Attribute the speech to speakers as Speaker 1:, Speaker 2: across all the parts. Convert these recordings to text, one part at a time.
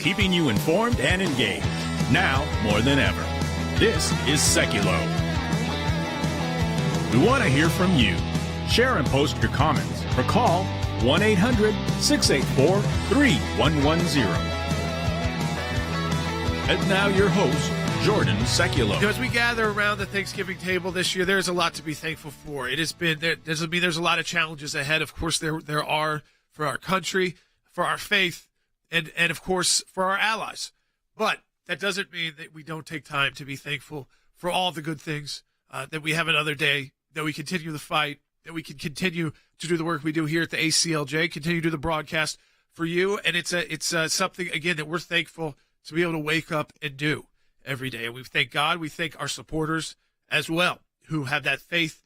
Speaker 1: keeping you informed and engaged. Now more than ever. This is Sekulow. We want to hear from you. Share and post your comments or call 1-800-684-3110. And now your host, Jordan Sekulow.
Speaker 2: As we gather around the Thanksgiving table this year, there's a lot to be thankful for. It has been there doesn't mean there's a lot of challenges ahead. Of course, there are for our country, for our faith, and of course for our allies. But that doesn't mean that we don't take time to be thankful for all the good things, that we have another day, that we continue the fight, that we can continue to do the work we do here at the ACLJ, continue to do the broadcast for you. And it's something, again, that we're thankful to be able to wake up and do every day. And we thank God. We thank our supporters as well, who have that faith,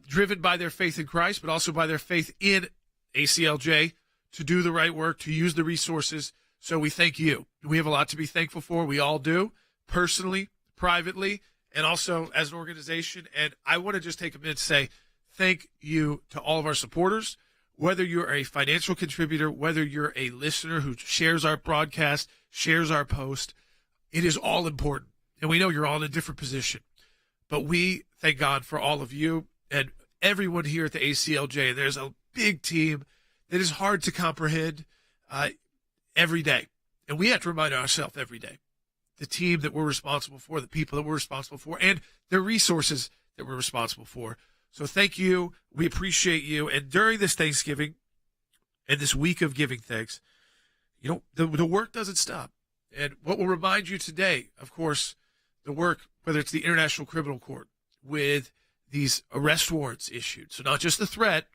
Speaker 2: driven by their faith in Christ, but also by their faith in ACLJ to do the right work, to use the resources. So we thank you. We have a lot to be thankful for. We all do, personally, privately, and also as an organization. And I want to just take a minute to say thank you to all of our supporters, whether you're a financial contributor, whether you're a listener who shares our broadcast, shares our post. It is all important. And we know you're all in a different position. But we thank God for all of you and everyone here at the ACLJ. There's a big team that is hard to comprehend every day. And we have to remind ourselves every day, the team that we're responsible for, the people that we're responsible for, and the resources that we're responsible for. So thank you. We appreciate you. And during this Thanksgiving and this week of giving thanks, the work doesn't stop. And what will remind you today, of course, the work, whether it's the International Criminal Court with these arrest warrants issued. So not just the threat,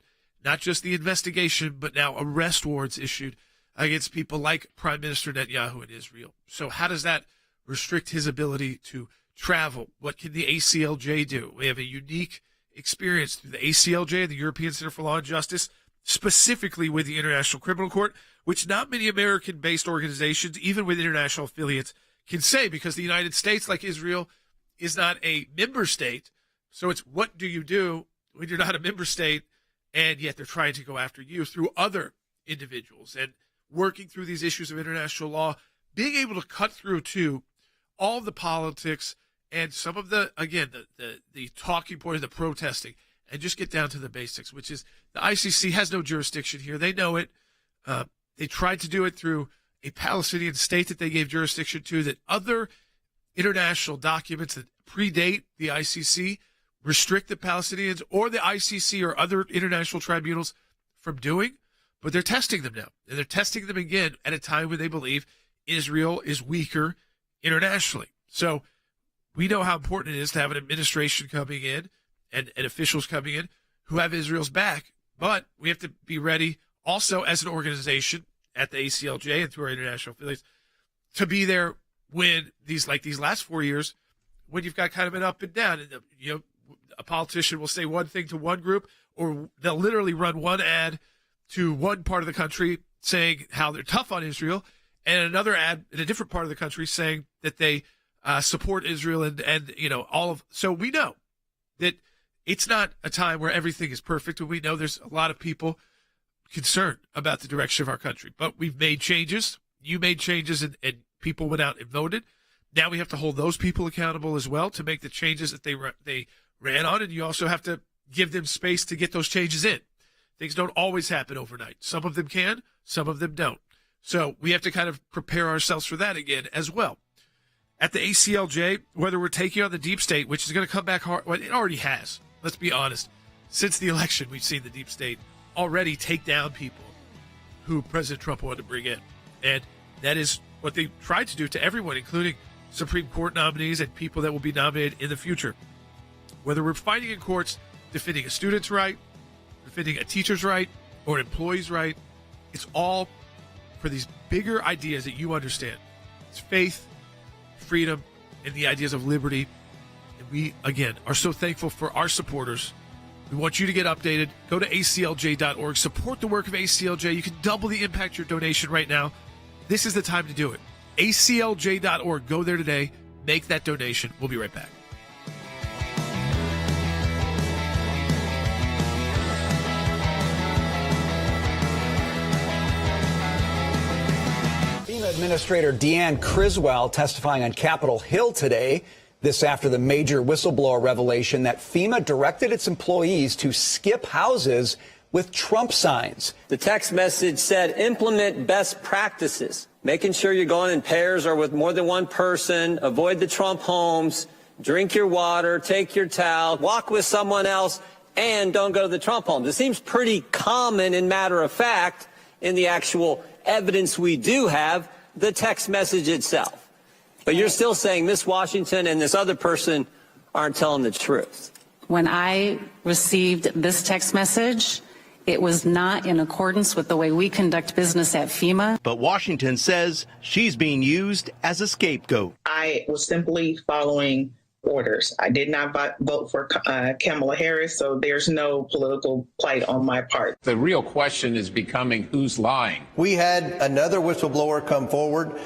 Speaker 2: not just the investigation, but now arrest warrants issued against people like Prime Minister Netanyahu in Israel. So how does that restrict his ability to travel? What can the ACLJ do? We have a unique experience through the ACLJ and the European Center for Law and Justice, specifically with the International Criminal Court, which not many American-based organizations, even with international affiliates, can say, because the United States, like Israel, is not a member state. So it's what do you do when you're not a member state, and yet they're trying to go after you through other individuals and working through these issues of international law, being able to cut through to all the politics and some of the, again, the talking point of the protesting, and just get down to the basics, which is the ICC has no jurisdiction here. They know it. They tried to do it through a Palestinian state that they gave jurisdiction to, that other international documents that predate the ICC restrict the Palestinians or the ICC or other international tribunals from doing, but they're testing them now. And they're testing them again at a time when they believe Israel is weaker internationally. So we know how important it is to have an administration coming in and officials coming in who have Israel's back, but we have to be ready also as an organization at the ACLJ and through our international affiliates to be there when these last 4 years, when you've got kind of an up and down, and a politician will say one thing to one group, or they'll literally run one ad to one part of the country saying how they're tough on Israel, and another ad in a different part of the country saying that they support Israel and all of. So we know that it's not a time where everything is perfect, and we know there's a lot of people concerned about the direction of our country. But we've made changes. You made changes, and people went out and voted. Now we have to hold those people accountable as well to make the changes that they ran on, and you also have to give them space to get those changes in. Things don't always happen overnight. Some of them can, some of them don't. So we have to kind of prepare ourselves for that again as well. At the ACLJ, whether we're taking on the deep state, which is going to come back hard, well, it already has. Let's be honest. Since the election, we've seen the deep state already take down people who President Trump wanted to bring in. And that is what they tried to do to everyone, including Supreme Court nominees and people that will be nominated in the future. Whether we're fighting in courts, defending a student's right, defending a teacher's right, or an employee's right, it's all for these bigger ideas that you understand. It's faith, freedom, and the ideas of liberty. And we, again, are so thankful for our supporters. We want you to get updated. Go to aclj.org. Support the work of ACLJ. You can double the impact of your donation right now. This is the time to do it. aclj.org. Go there today. Make that donation. We'll be right back.
Speaker 3: FEMA Administrator Deanne Criswell testifying on Capitol Hill today. This after the major whistleblower revelation that FEMA directed its employees to skip houses with Trump signs.
Speaker 4: The text message said, implement best practices, making sure you're going in pairs or with more than one person, avoid the Trump homes, drink your water, take your towel, walk with someone else, and don't go to the Trump homes. It seems pretty common and matter of fact in the actual evidence we do have, the text message itself. But you're still saying Miss Washington and this other person aren't telling the truth.
Speaker 5: When I received this text message, it was not in accordance with the way we conduct business at FEMA.
Speaker 6: But Washington says she's being used as a scapegoat.
Speaker 7: I was simply following orders. I did not vote for Kamala Harris, so there's no political plight on my part.
Speaker 8: The real question is becoming who's lying.
Speaker 9: We had another whistleblower come forward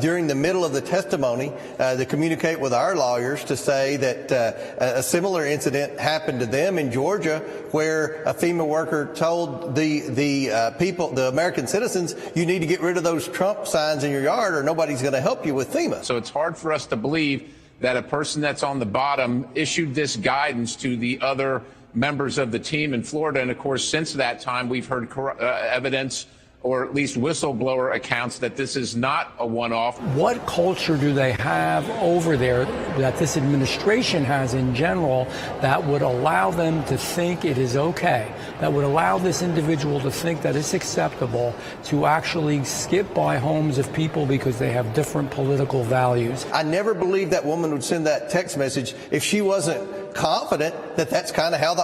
Speaker 9: during the middle of the testimony to communicate with our lawyers to say that a similar incident happened to them in Georgia, where a FEMA worker told the people, the American citizens, you need to get rid of those Trump signs in your yard or nobody's going to help you with FEMA.
Speaker 8: So it's hard for us to believe that a person that's on the bottom issued this guidance to the other members of the team in Florida. And of course, since that time, we've heard evidence, or at least whistleblower accounts, that this is not a one-off.
Speaker 10: What culture do they have over there that this administration has in general that would allow them to think it is okay, that would allow this individual to think that it's acceptable to actually skip by homes of people because they have different political values?
Speaker 9: I never believed that woman would send that text message if she wasn't confident that that's kind of how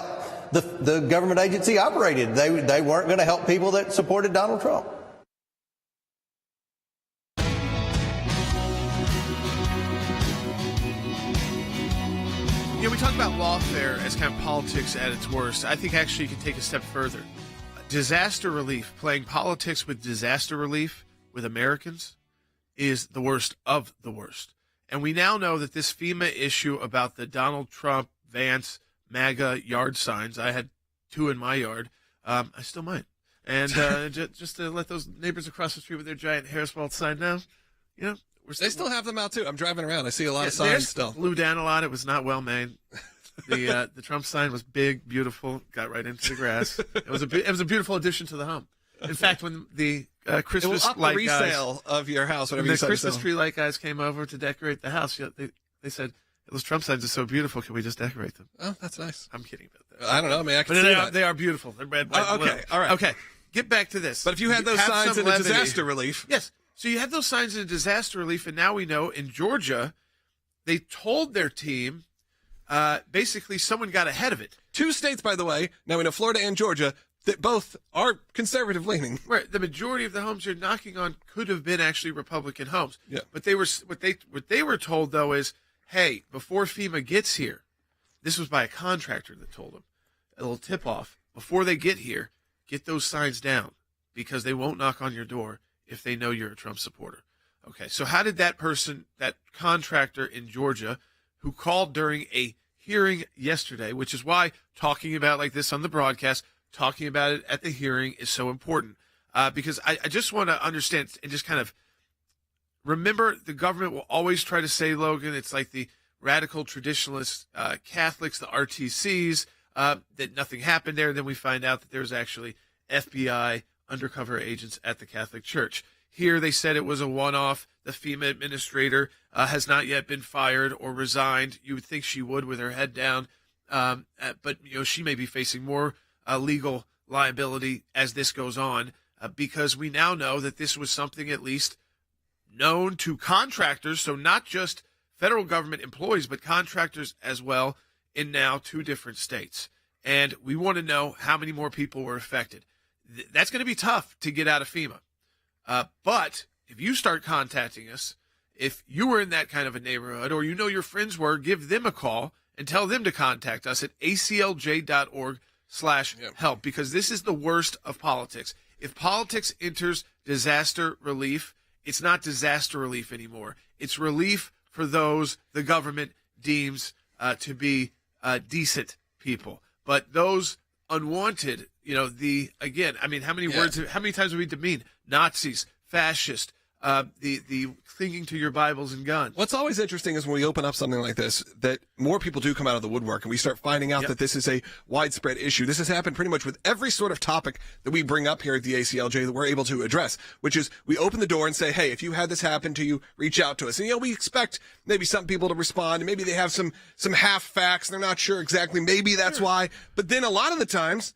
Speaker 9: the government agency operated. They weren't going to help people that supported Donald Trump.
Speaker 2: You know, we talk about lawfare as kind of politics at its worst. I think actually you can take a step further. Disaster relief, playing politics with disaster relief with Americans is the worst of the worst. And we now know that this FEMA issue about the Donald Trump, Vance, MAGA yard signs, I had 2 in my yard. I still might. And just to let those neighbors across the street with their giant Harriswald sign now, you know,
Speaker 11: they still have them out too. I'm driving around. I see a lot of signs still.
Speaker 2: Blew down a lot. It was not well made. The Trump sign was big, beautiful, got right into the grass. It was a beautiful addition to the home. In fact, when the Christmas light
Speaker 11: resale
Speaker 2: guys
Speaker 11: of your house, whatever
Speaker 2: when
Speaker 11: you
Speaker 2: the Christmas
Speaker 11: sell.
Speaker 2: tree light guys came over to decorate the house, they said, those Trump signs are so beautiful. Can we just decorate them?
Speaker 11: Oh, that's nice.
Speaker 2: I'm kidding about that.
Speaker 11: I don't know. I mean, I can see that.
Speaker 2: They are beautiful. They're red, white, and blue.
Speaker 11: Okay, all right.
Speaker 2: Okay, get back to this.
Speaker 11: But if you had those signs in a disaster relief.
Speaker 2: Yes. So you had those signs in disaster relief, and now we know in Georgia, they told their team, basically someone got ahead of it.
Speaker 11: 2 states, by the way, now we know Florida and Georgia, that both are conservative leaning.
Speaker 2: Right. The majority of the homes you're knocking on could have been actually Republican homes.
Speaker 11: Yeah.
Speaker 2: But they were what they were told though is, hey, before FEMA gets here, this was by a contractor that told them, a little tip off, before they get here, get those signs down because they won't knock on your door if they know you're a Trump supporter. Okay. So how did that person, that contractor in Georgia who called during a hearing yesterday, which is why talking about like this on the broadcast, talking about it at the hearing is so important, because I just want to understand and just kind of remember the government will always try to say, Logan, it's like the radical traditionalist Catholics, the RTCs, that nothing happened there. Then we find out that there's actually FBI undercover agents at the Catholic Church. Here they said it was a one-off. The FEMA administrator has not yet been fired or resigned. You would think she would with her head down, but you know she may be facing more legal liability as this goes on, because we now know that this was something at least known to contractors, so not just federal government employees, but contractors as well in now 2 different states. And we want to know how many more people were affected. That's going to be tough to get out of FEMA. But if you start contacting us, if you were in that kind of a neighborhood or you know your friends were, give them a call and tell them to contact us at aclj.org/help, because this is the worst of politics. If politics enters disaster relief, it's not disaster relief anymore. It's relief for those the government deems to be decent people. But those unwanted, you know, how many words, how many times have we demeaned Nazis, fascist, the clinging to your Bibles and guns.
Speaker 11: What's always interesting is when we open up something like this, that more people do come out of the woodwork and we start finding out that this is a widespread issue. This has happened pretty much with every sort of topic that we bring up here at the ACLJ that we're able to address, which is we open the door and say, hey, if you had this happen to you, reach out to us. And, we expect maybe some people to respond, and maybe they have some half facts, they're not sure exactly, maybe that's why. But then a lot of the times,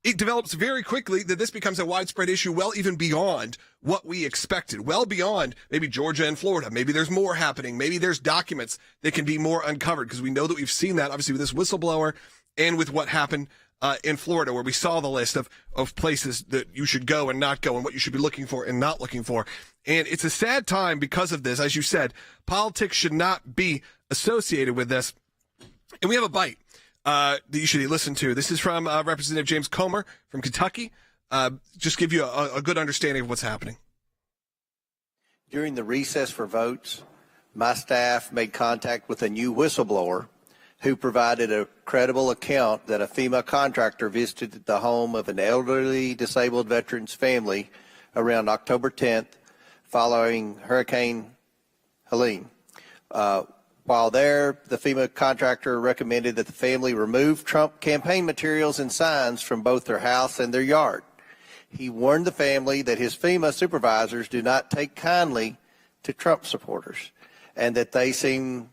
Speaker 11: it develops very quickly that this becomes a widespread issue, well, even beyond what we expected, well beyond maybe Georgia and Florida. Maybe there's more happening. Maybe there's documents that can be more uncovered, because we know that we've seen that, obviously, with this whistleblower and with what happened in Florida, where we saw the list of places that you should go and not go and what you should be looking for and not looking for. And it's a sad time because of this. As you said, politics should not be associated with this. And we have a bite that you should listen to. This is from Representative James Comer from Kentucky. Just give you a good understanding of what's happening.
Speaker 9: During the recess for votes, my staff made contact with a new whistleblower who provided a credible account that a FEMA contractor visited the home of an elderly disabled veteran's family around October 10th following Hurricane Helene. While there, the FEMA contractor recommended that the family remove Trump campaign materials and signs from both their house and their yard. He warned the family that his FEMA supervisors do not take kindly to Trump supporters and that they seem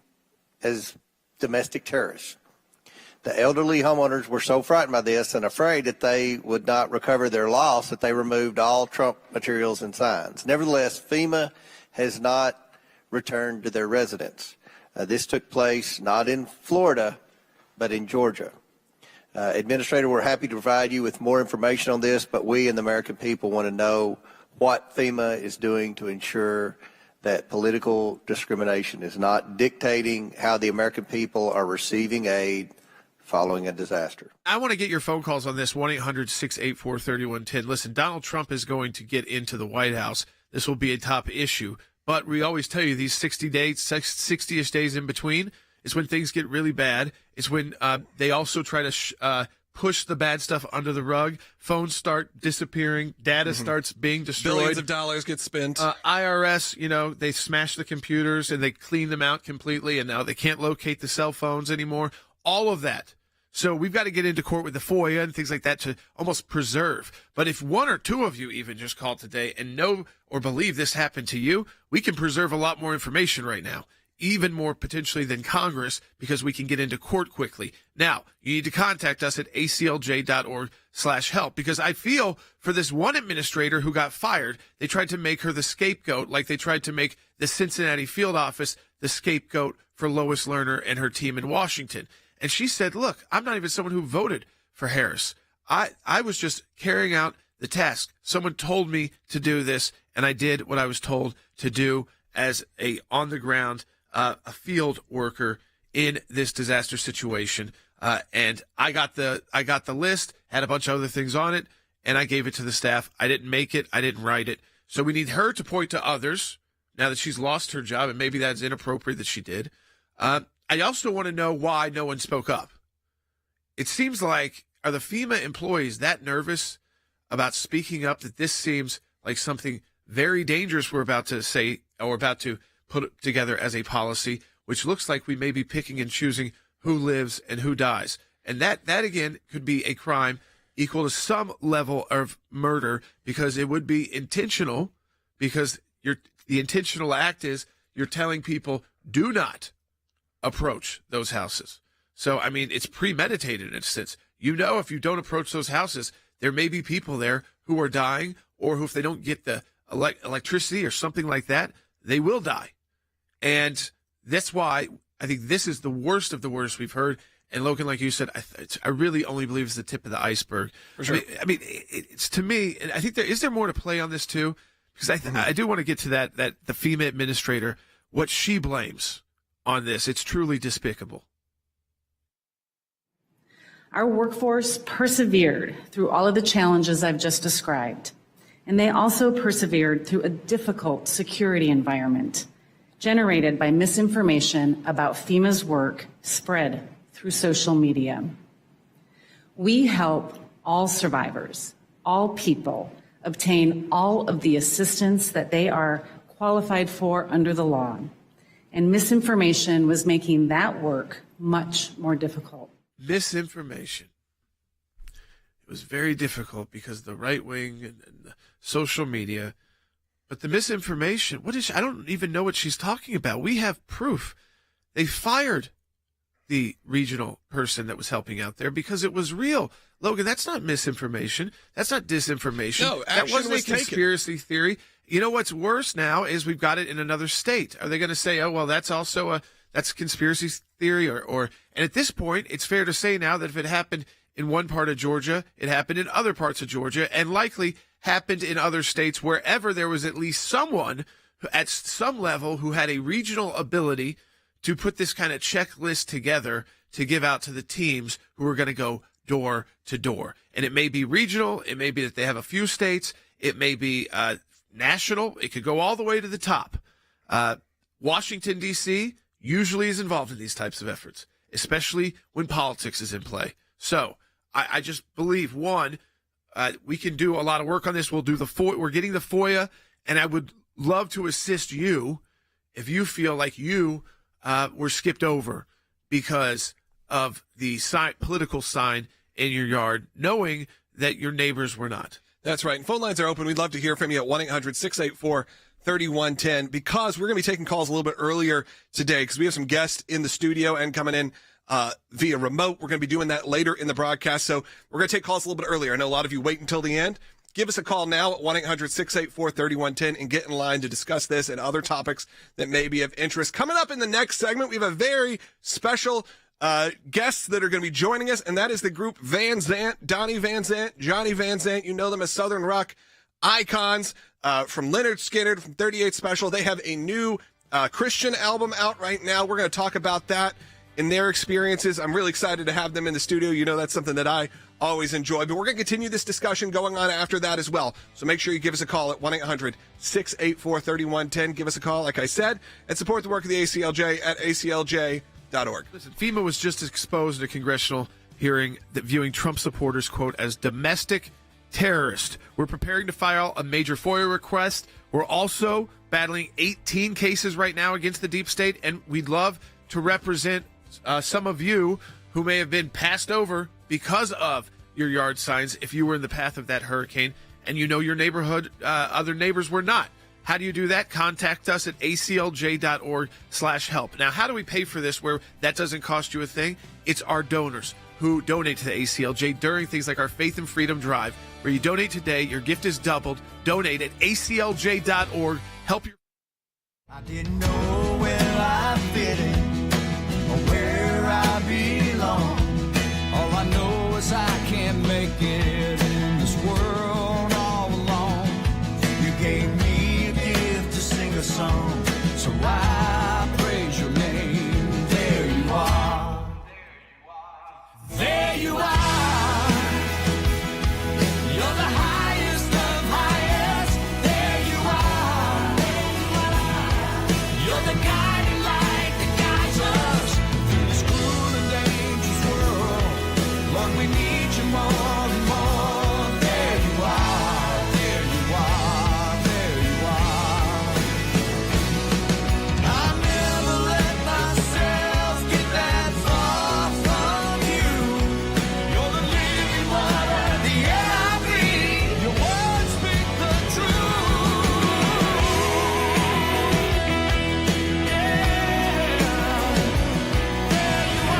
Speaker 9: as domestic terrorists. The elderly homeowners were so frightened by this and afraid that they would not recover their loss that they removed all Trump materials and signs. Nevertheless, FEMA has not returned to their residence. This took place not in Florida, but in Georgia. Administrator, we're happy to provide you with more information on this, but we and the American people want to know what FEMA is doing to ensure that political discrimination is not dictating how the American people are receiving aid following a disaster.
Speaker 2: I want to get your phone calls on this, 1-800-684-3110. Listen, Donald Trump is going to get into the White House. This will be a top issue. But we always tell you these 60-ish days in between is when things get really bad. It's when they also try to push the bad stuff under the rug. Phones start disappearing. Data starts being destroyed.
Speaker 11: Billions of dollars get spent.
Speaker 2: IRS, they smash the computers and they clean them out completely, and now they can't locate the cell phones anymore. All of that. So we've got to get into court with the FOIA and things like that to almost preserve. But if one or two of you even just called today and know or believe this happened to you, we can preserve a lot more information right now, even more potentially than Congress, because we can get into court quickly. Now, you need to contact us at aclj.org/help, because I feel for this one administrator who got fired, they tried to make her the scapegoat, like they tried to make the Cincinnati field office the scapegoat for Lois Lerner and her team in Washington. And she said, look, I'm not even someone who voted for Harris. I was just carrying out the task. Someone told me to do this, and I did what I was told to do as a on-the-ground a field worker in this disaster situation. And I got the list, had a bunch of other things on it, and I gave it to the staff. I didn't make it. I didn't write it. So we need her to point to others now that she's lost her job, and maybe that's inappropriate that she did. I also want to know why no one spoke up. It seems like, are the FEMA employees that nervous about speaking up that this seems like something very dangerous we're about to say or about to put together as a policy, which looks like we may be picking and choosing who lives and who dies. And that again, could be a crime equal to some level of murder, because it would be intentional, because the intentional act is you're telling people do not approach those houses. So, I mean, it's premeditated in a sense. If you don't approach those houses, there may be people there who are dying, or who, if they don't get the electricity or something like that, they will die. And that's why I think this is the worst of the worst we've heard. And Logan, like you said, I really only believe it's the tip of the iceberg. For sure. I mean, it's to me, and I think is there more to play on this too? Because I do want to get to that the FEMA administrator, what she blames on this. It's truly despicable.
Speaker 5: Our workforce persevered through all of the challenges I've just described, and they also persevered through a difficult security environment generated by misinformation about FEMA's work spread through social media. We help all survivors, all people, obtain all of the assistance that they are qualified for under the law. And misinformation was making that work much more difficult.
Speaker 2: Misinformation. It was very difficult because the right wing and the social media. But the misinformation, I don't even know what she's talking about. We have proof. They fired the regional person that was helping out there because it was real. Logan, that's not misinformation. That's not disinformation.
Speaker 11: No,
Speaker 2: that wasn't
Speaker 11: was
Speaker 2: a conspiracy theory. You know what's worse now is we've got it in another state. Are they going to say, oh, well, that's also that's a conspiracy theory? And at this point, it's fair to say now that if it happened in one part of Georgia, it happened in other parts of Georgia, and likely happened in other states wherever there was at least someone at some level who had a regional ability to put this kind of checklist together to give out to the teams who are going to go door to door. And it may be regional. It may be that they have a few states. It may be national. It could go all the way to the top. Washington, D.C. usually is involved in these types of efforts, especially when politics is in play. So I just believe, one, we can do a lot of work on this. We'll do we're getting the FOIA, and I would love to assist you if you feel like you were skipped over because of the political sign in your yard, knowing that your neighbors were not.
Speaker 11: That's right. And phone lines are open. We'd love to hear from you at 1-800-684-3110 because we're going to be taking calls a little bit earlier today because we have some guests in the studio and coming in via remote. We're going to be doing that later in the broadcast. So we're going to take calls a little bit earlier. I know a lot of you wait until the end. Give us a call now at 1-800-684-3110 and get in line to discuss this and other topics that may be of interest. Coming up in the next segment, we have a very special guests that are going to be joining us, and that is the group Van Zant, Donnie Van Zant, Johnny Van Zant. You know them as Southern rock icons from Lynyrd Skynyrd, from 38 Special. They have a new Christian album out right now. We're going to talk about that and their experiences. I'm really excited to have them in the studio. You know, that's something that I always enjoy. But we're going to continue this discussion going on after that as well. So make sure you give us a call at 1-800-684-3110. Give us a call, like I said, and support the work of the ACLJ at aclj.org.
Speaker 2: Listen, FEMA was just exposed in a congressional hearing that viewing Trump supporters, quote, as domestic terrorists. We're preparing to file a major FOIA request. We're also battling 18 cases right now against the deep state, and we'd love to represent some of you who may have been passed over because of your yard signs if you were in the path of that hurricane and you know your neighborhood, other neighbors were not. How do you do that? Contact us at aclj.org/help. Now, how do we pay for this where that doesn't cost you a thing? It's our donors who donate to the ACLJ during things like our Faith and Freedom Drive, where you donate today, your gift is doubled. Donate at aclj.org. Help your...
Speaker 12: I didn't know where I fit in or where I belong. All I know is I can't make it in this world all alone. You gave me a gift to sing a song, so I praise your name. There you are. There you are. You're the highest of highest. There you are. You're the guiding light that guides us through this cruel and dangerous world. Lord, we need you more and more. There you are. There you are. There you are. I never let myself get that far from you. You're the living water, the air I breathe. Your words speak the truth. Yeah. There you are.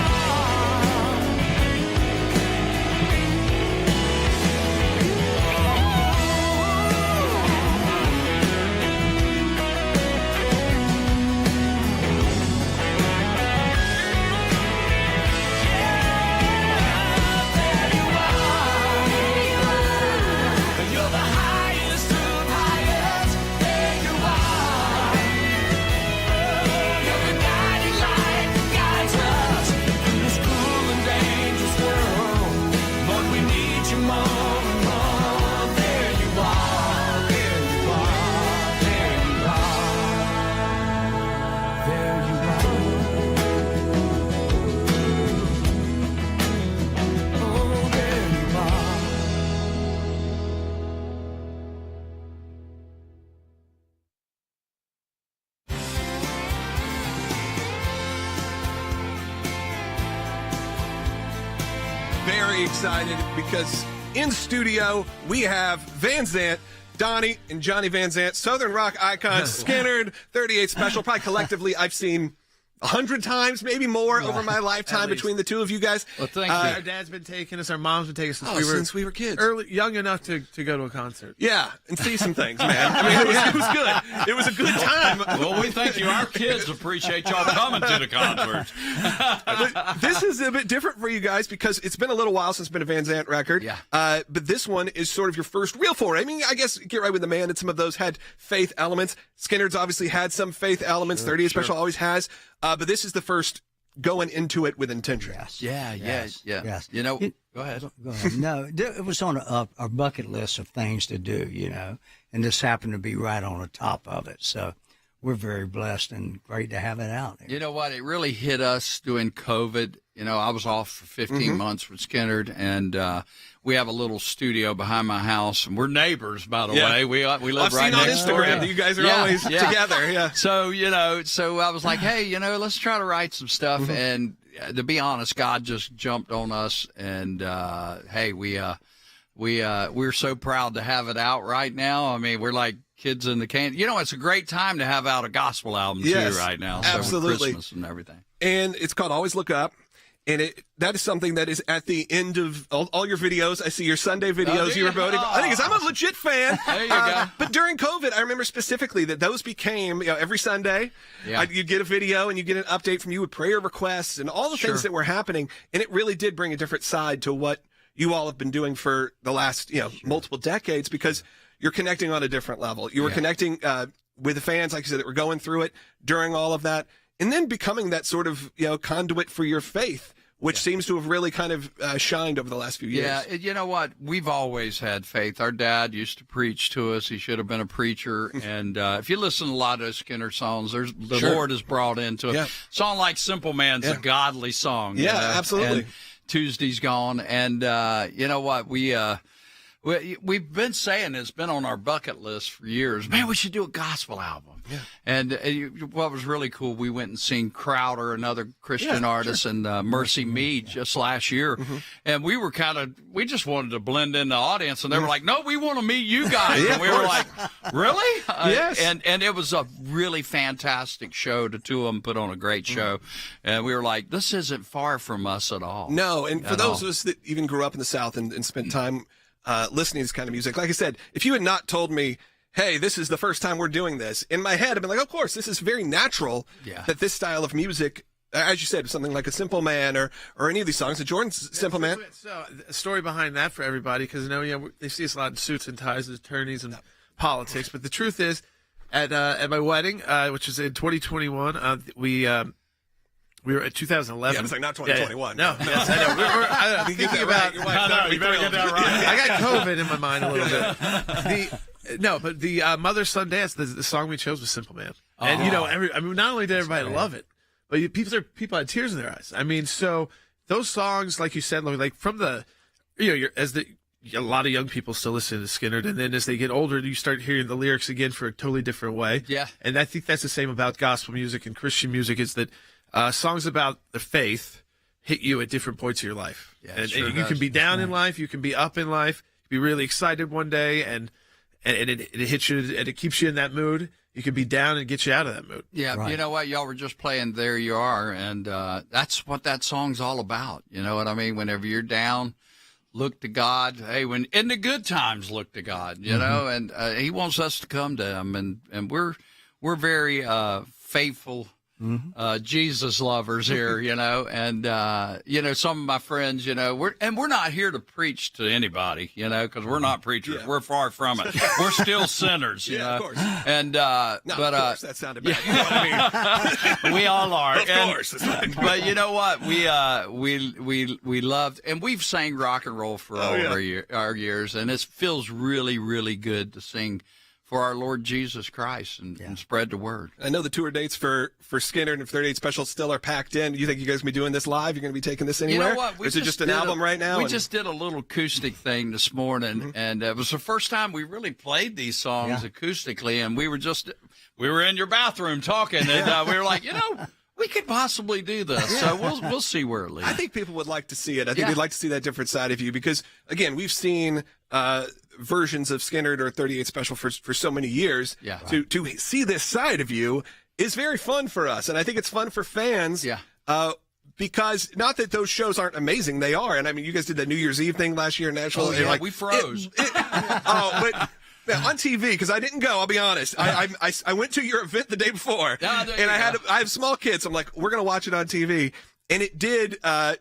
Speaker 11: very excited because in studio we have Van Zant, Donnie, and Johnny Van Zant, Southern rock icons, Skinner, 38 Special. Probably collectively I've seen 100 times, maybe more, over my lifetime between the two of you guys.
Speaker 13: Well, thank you.
Speaker 2: Our dad's been taking us, our mom's been taking us
Speaker 11: since we were kids.
Speaker 2: Young enough to go to a concert.
Speaker 11: Yeah, and see some things, man. I mean, it was good. It was a good time.
Speaker 13: Well, we thank you. Our kids appreciate y'all coming to the concerts.
Speaker 11: This is a bit different for you guys because it's been a little while since it's been a Van Zant record.
Speaker 13: Yeah.
Speaker 11: But this one is sort of your first real foray. I mean, I guess Get Right With the Man and some of those had faith elements. Skinner's obviously had some faith elements. 38 Special always has. But this is the first going into it with intention.
Speaker 13: Yes.
Speaker 14: Yes.
Speaker 13: You know, go ahead.
Speaker 14: Go ahead. No, it was on our bucket list of things to do, you know, and this happened to be right on the top of it. So we're very blessed and great to have it out there.
Speaker 13: You know what? It really hit us during COVID. You know, I was off for 15 months with Skinner, and we have a little studio behind my house, and we're neighbors, by the way. We live right next door.
Speaker 11: I've seen on Instagram that you guys are always together. Yeah.
Speaker 13: So, you know, I was like, hey, you know, let's try to write some stuff. And to be honest, God just jumped on us, and hey, we're so proud to have it out right now. I mean, we're like kids in the can. You know, it's a great time to have out a gospel album too right now. So
Speaker 11: absolutely.
Speaker 13: with Christmas and everything.
Speaker 11: And it's called Always Look Up. And that is something that is at the end of all your videos. I see your Sunday videos you were voting. I think I'm a legit fan.
Speaker 13: There you go.
Speaker 11: But during COVID, I remember specifically that those became, you know, every Sunday, you'd get a video and you get an update from you with prayer requests and all the things that were happening. And it really did bring a different side to what you all have been doing for the last, you know, multiple decades, because you're connecting on a different level. You were connecting with the fans, like you said, that were going through it during all of that. And then becoming that sort of, you know, conduit for your faith, which seems to have really kind of shined over the last few years.
Speaker 13: Yeah, you know what? We've always had faith. Our dad used to preach to us. He should have been a preacher. And if you listen to a lot of Skinner songs, the Lord is brought into it. Yeah. A song like Simple Man's a godly song.
Speaker 11: Yeah, absolutely.
Speaker 13: And Tuesday's gone. And you know what? We've been saying it's been on our bucket list for years. Man, we should do a gospel album. Yeah. And what was really cool, we went and seen Crowder, another Christian artist, and Mercy Me just last year. And we just wanted to blend in the audience. And they were like, no, we want to meet you guys. And we were like, really?
Speaker 11: Yes.
Speaker 13: And it was a really fantastic show. The two of them put on a great show. And we were like, this isn't far from us at all.
Speaker 11: No, and for those of us that even grew up in the South and spent time listening to this kind of music. Like I said, if you had not told me, hey, this is the first time we're doing this, in my head, I'd been like, of course, this is very natural that this style of music, as you said, something like a Simple Man or any of these songs, the Jordan's Simple Man.
Speaker 2: So a story behind that for everybody, because they see us a lot in suits and ties as attorneys and politics. But the truth is, at my wedding, which was in 2021, we were at 2011.
Speaker 11: Yeah, it's like not 2021.
Speaker 2: No, yes, I know. We're thinking about.
Speaker 13: You better get that right.
Speaker 2: I got COVID in my mind a little bit. But the Mother-Son Dance, the song we chose was Simple Man. And, you know, not only did everybody love it, but people had tears in their eyes. I mean, so those songs, like you said, like from the, you know, a lot of young people still listen to Skinner, and then as they get older, you start hearing the lyrics again for a totally different way.
Speaker 13: Yeah.
Speaker 2: And I think that's the same about gospel music and Christian music, is that songs about the faith hit you at different points of your life. Yeah, and you can be down in life, you can be up in life, you can be really excited one day, and it hits you, and it keeps you in that mood. You can be down and get you out of that mood.
Speaker 13: Yeah, right. You know what? Y'all were just playing There You Are, and that's what that song's all about. You know what I mean? Whenever you're down, look to God. Hey, when in the good times, look to God, you know, and he wants us to come to him, and we're very faithful Jesus lovers here, you know, and, you know, some of my friends, you know, we're not here to preach to anybody, you know, because we're not preachers. Yeah. We're far from it. We're still sinners, you know.
Speaker 11: Of course.
Speaker 13: And,
Speaker 11: of course, that sounded bad. You know what I mean?
Speaker 13: We all are.
Speaker 11: Of course.
Speaker 13: But you know what? We loved, and we've sang rock and roll for all our years, and it feels really, really good to sing for our Lord Jesus Christ and spread the word.
Speaker 11: I know the tour dates for Skinner and 38 Special still are packed in. You think you guys going to be doing this live? You're going to be taking this anywhere?
Speaker 13: You know what?
Speaker 11: Or is it just an album right now?
Speaker 13: We just did a little acoustic thing this morning, and it was the first time we really played these songs acoustically, and we were in your bathroom talking, and we were like, you know, we could possibly do this. So we'll see where it leads.
Speaker 11: I think people would like to see it. I think they'd like to see that different side of you because, again, we've seen versions of Skinnerd or 38 Special for so many years.
Speaker 13: Yeah.
Speaker 11: To see this side of you is very fun for us, and I think it's fun for fans.
Speaker 13: Yeah.
Speaker 11: Because not that those shows aren't amazing, they are. And I mean, you guys did that New Year's Eve thing last year in Nashville.
Speaker 13: Oh, yeah, like, we froze.
Speaker 11: But yeah, on TV, because I didn't go, I'll be honest. I went to your event the day before, and I have small kids. I'm like, we're going to watch it on TV. And it did, I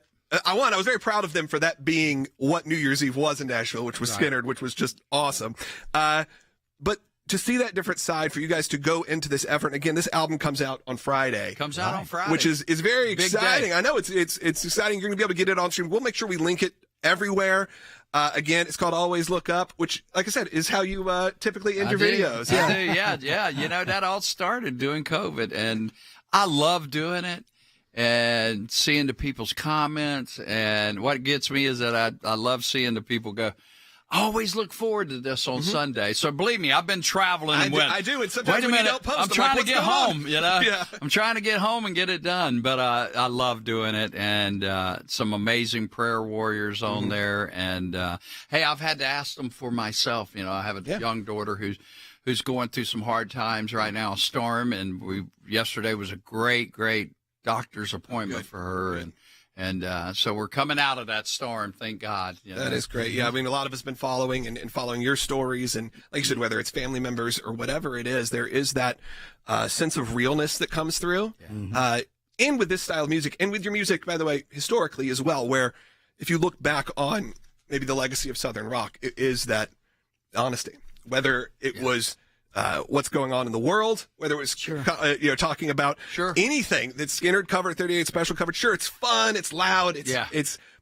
Speaker 11: was very proud of them for that being what New Year's Eve was in Nashville, which was Skinnerd, which was just awesome. But to see that different side for you guys to go into this effort. And again, this album comes out on Friday. Which is very exciting. Day. I know it's exciting. You're going to be able to get it on stream. We'll make sure we link it everywhere. Again, it's called Always Look Up, which, like I said, is how you typically end your videos.
Speaker 13: Yeah. You know, that all started during COVID, and I love doing it and seeing the people's comments. And what gets me is that I love seeing the people go, I always look forward to this on Sunday. So believe me, I've been traveling and
Speaker 11: I do. And sometimes
Speaker 13: wait a
Speaker 11: when
Speaker 13: minute,
Speaker 11: you don't post,
Speaker 13: I'm trying to get home,
Speaker 11: you know? Yeah.
Speaker 13: I'm trying to get home and get it done. But I love doing it, and some amazing prayer warriors on there. And hey, I've had to ask them for myself. You know, I have a young daughter who's going through some hard times right now, a storm, and yesterday was a great doctor's appointment for her, and so we're coming out of that storm, thank God. You know?
Speaker 11: That is great. Yeah, I mean, a lot of us have been following and following your stories. And like you said, whether it's family members or whatever it is, there is that sense of realness that comes through. And with this style of music, and with your music, by the way, historically as well, where if you look back on maybe the legacy of Southern rock, it is that honesty. Whether it was what's going on in the world, whether it was talking about anything that Skinnerd covered, 38 Special covered. Sure, it's fun, it's loud,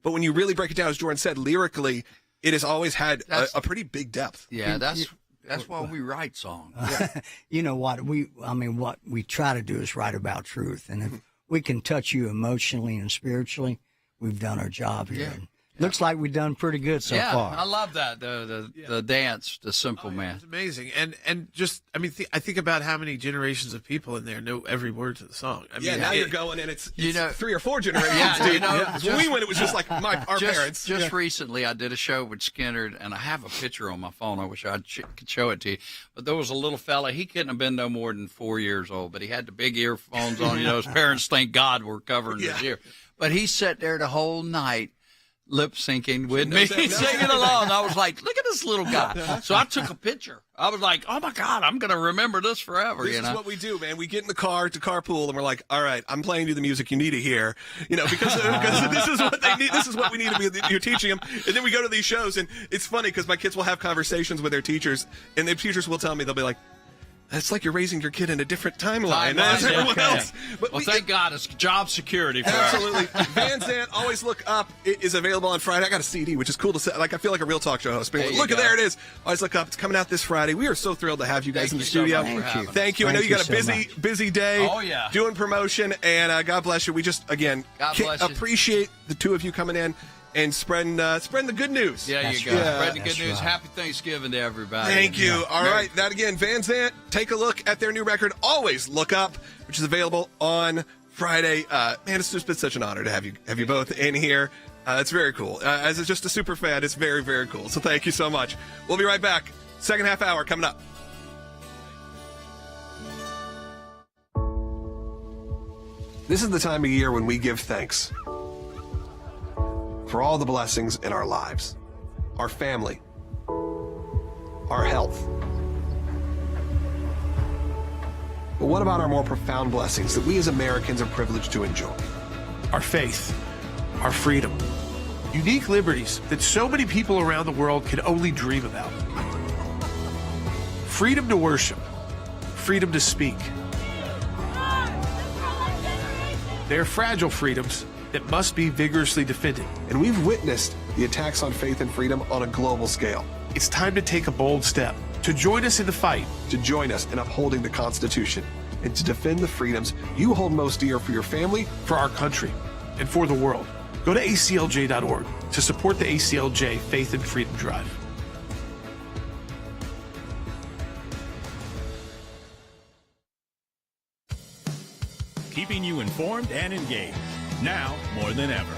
Speaker 11: but when you really break it down, as Jordan said, lyrically, it has always had a pretty big depth.
Speaker 13: Yeah, that's why we write songs.
Speaker 14: You know what what we try to do is write about truth, and if we can touch you emotionally and spiritually, we've done our job here. And looks like we've done pretty good so far.
Speaker 13: I love that the dance, the simple man.
Speaker 2: It's amazing, and just I mean, I think about how many generations of people in there know every word to the song. I mean,
Speaker 11: now you're going, and it's 3 or 4 generations. When we went, it was just like our parents.
Speaker 13: Just recently, I did a show with Skinnerd, and I have a picture on my phone. I wish I could show it to you. But there was a little fella. He couldn't have been no more than 4 years old, but he had the big earphones on. You know, his parents, thank God, were covering his ear. But he sat there the whole night, lip syncing with me, singing along. I was like, look at this little guy. So I took a picture. I was like, oh my God, I'm going to remember this forever.
Speaker 11: This is what we do, man. We get in the car to carpool, and we're like, all right, I'm playing you the music you need to hear, because this is what they need. This is what we need to be. You're teaching them. And then we go to these shows, and it's funny because my kids will have conversations with their teachers, and their teachers will tell me, they'll be like, it's like you're raising your kid in a different timeline as everyone else. But
Speaker 13: thank God, it's job security for us.
Speaker 11: Absolutely. Van Zant, Always Look Up. It is available on Friday. I got a CD, which is cool to say. Like, I feel like a real talk show host. There it is. Always Look Up. It's coming out this Friday. We are so thrilled to have you guys in the studio. Thank you. I know you got a busy day doing promotion, and God bless you. We just, again, appreciate the two of you coming in and spreading the good news.
Speaker 13: Yeah, you go. Spread the good news. Right. Happy Thanksgiving to everybody.
Speaker 11: Thank you. All right. That again, Van Zant, take a look at their new record, Always Look Up, which is available on Friday. Man, it's just been such an honor to have you both in here. It's very cool. As just a super fan, it's very, very cool. So thank you so much. We'll be right back. Second half hour coming up. This is the time of year when we give thanks for all the blessings in our lives, our family, our health. But what about our more profound blessings that we as Americans are privileged to enjoy?
Speaker 2: Our faith, our freedom, unique liberties that so many people around the world can only dream about. Freedom to worship, freedom to speak. They're fragile freedoms that must be vigorously defended.
Speaker 11: And we've witnessed the attacks on faith and freedom on a global scale.
Speaker 2: It's time to take a bold step, to join us in the fight.
Speaker 11: To join us in upholding the Constitution, and to defend the freedoms you hold most dear for your family,
Speaker 2: for our country, and for the world. Go to ACLJ.org to support the ACLJ Faith and Freedom Drive.
Speaker 1: keeping you informed and engaged. Now more than ever.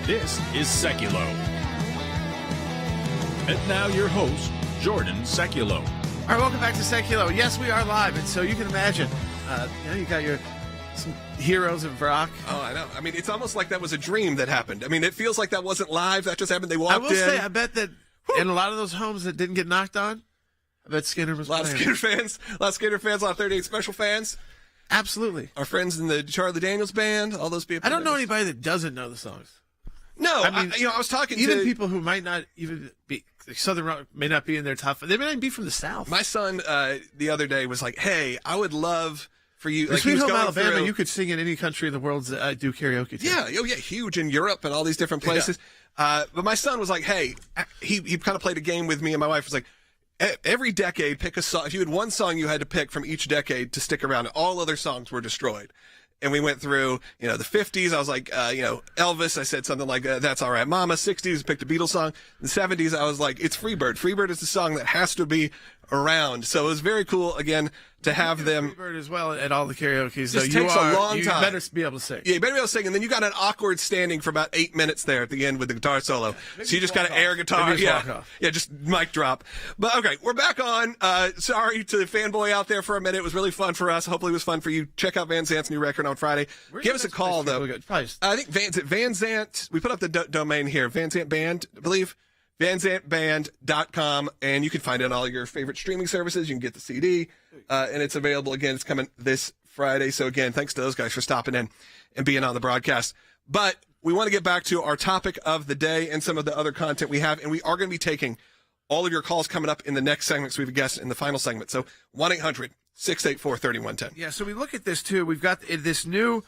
Speaker 1: This is Sekulow. And now your host, Jordan Sekulow.
Speaker 2: All right, welcome back to Sekulow. Yes, we are live, and so you can imagine, you got some heroes of rock.
Speaker 11: Oh, I know. I mean, it's almost like that was a dream that happened. I mean, it feels like that wasn't live. That just happened. They walked in.
Speaker 2: I will say, I bet that in a lot of those homes that didn't get knocked on, I bet Skinner was playing.
Speaker 11: A lot of Skinner fans, a lot of 38 Special fans.
Speaker 2: Absolutely.
Speaker 11: Our friends in the Charlie Daniels Band, all those people.
Speaker 2: I don't know anybody that doesn't know the songs.
Speaker 11: No, I mean, I was talking
Speaker 2: even
Speaker 11: to
Speaker 2: people who might not even be Southern rock, may not be in their top. They may not even be from the South.
Speaker 11: My son the other day was like, "Hey, I would love for you."
Speaker 2: Like, Sweet Home Alabama, you could sing in any country in the world that do karaoke to.
Speaker 11: Yeah, huge in Europe and all these different places. Yeah. But my son was like, "Hey," he kind of played a game with me, and my wife was like, "Every decade, pick a song. If you had one song you had to pick from each decade to stick around, all other songs were destroyed." And we went through, the 50s. I was like, Elvis. I said something like, "That's All Right, Mama." 60s, picked a Beatles song. In the 70s, I was like, "It's Freebird." Freebird is the song that has to be around. So it was very cool, again, to have them.
Speaker 2: Freebird as well at all the karaoke.
Speaker 11: So it takes a long time.
Speaker 2: You better be able to sing.
Speaker 11: Yeah, you better be able to sing. And then you got an awkward standing for about 8 minutes there at the end with the guitar solo. So you just got to air guitar. Yeah, just mic drop. But okay, we're back on. Sorry to the fanboy out there for a minute. It was really fun for us. Hopefully it was fun for you. Check out Van Zant's new record on Friday. Give us a call, though. I think Van Zant, we put up the domain here, Van Zant Band, I believe. VanZantBand.com, and you can find it on all your favorite streaming services. You can get the CD, and it's available. Again, it's coming this Friday. So again, thanks to those guys for stopping in and being on the broadcast. But we want to get back to our topic of the day and some of the other content we have, and we are going to be taking all of your calls coming up in the next segment. So we have a guest in the final segment. So 1-800-684-3110.
Speaker 2: Yeah, so we look at this too. We've got this new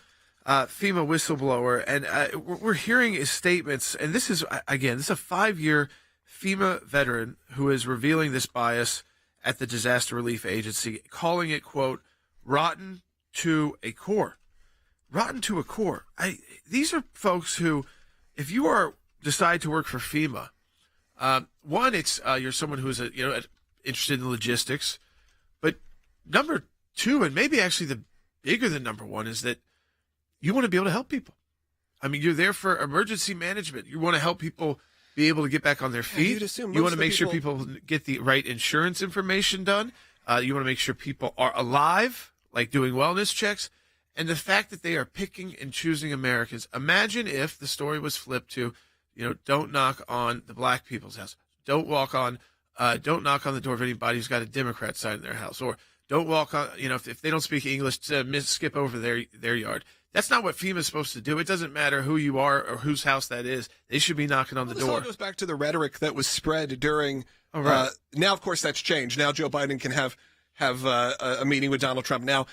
Speaker 2: FEMA whistleblower, and we're hearing his statements, and this is a 5-year FEMA veteran who is revealing this bias at the Disaster Relief Agency, calling it, quote, rotten to a core. Rotten to a core. These are folks who, if you decide to work for FEMA, one, it's you're someone who's interested in logistics, but number two, and maybe actually the bigger than number one, is that you want to be able to help people. I mean, you're there for emergency management. You want to help people be able to get back on their feet. You want to make sure people get the right insurance information done. You want to make sure people are alive, like doing wellness checks. And the fact that they are picking and choosing Americans. Imagine if the story was flipped to, don't knock on the black people's house. Don't knock on the door of anybody who's got a Democrat sign in their house. Or don't walk on, if they don't speak English, skip over their yard. That's not what FEMA is supposed to do. It doesn't matter who you are or whose house that is. They should be knocking on the door.
Speaker 11: This all goes back to the rhetoric that was spread during. Now, of course, that's changed. Now Joe Biden can have a meeting with Donald Trump. Now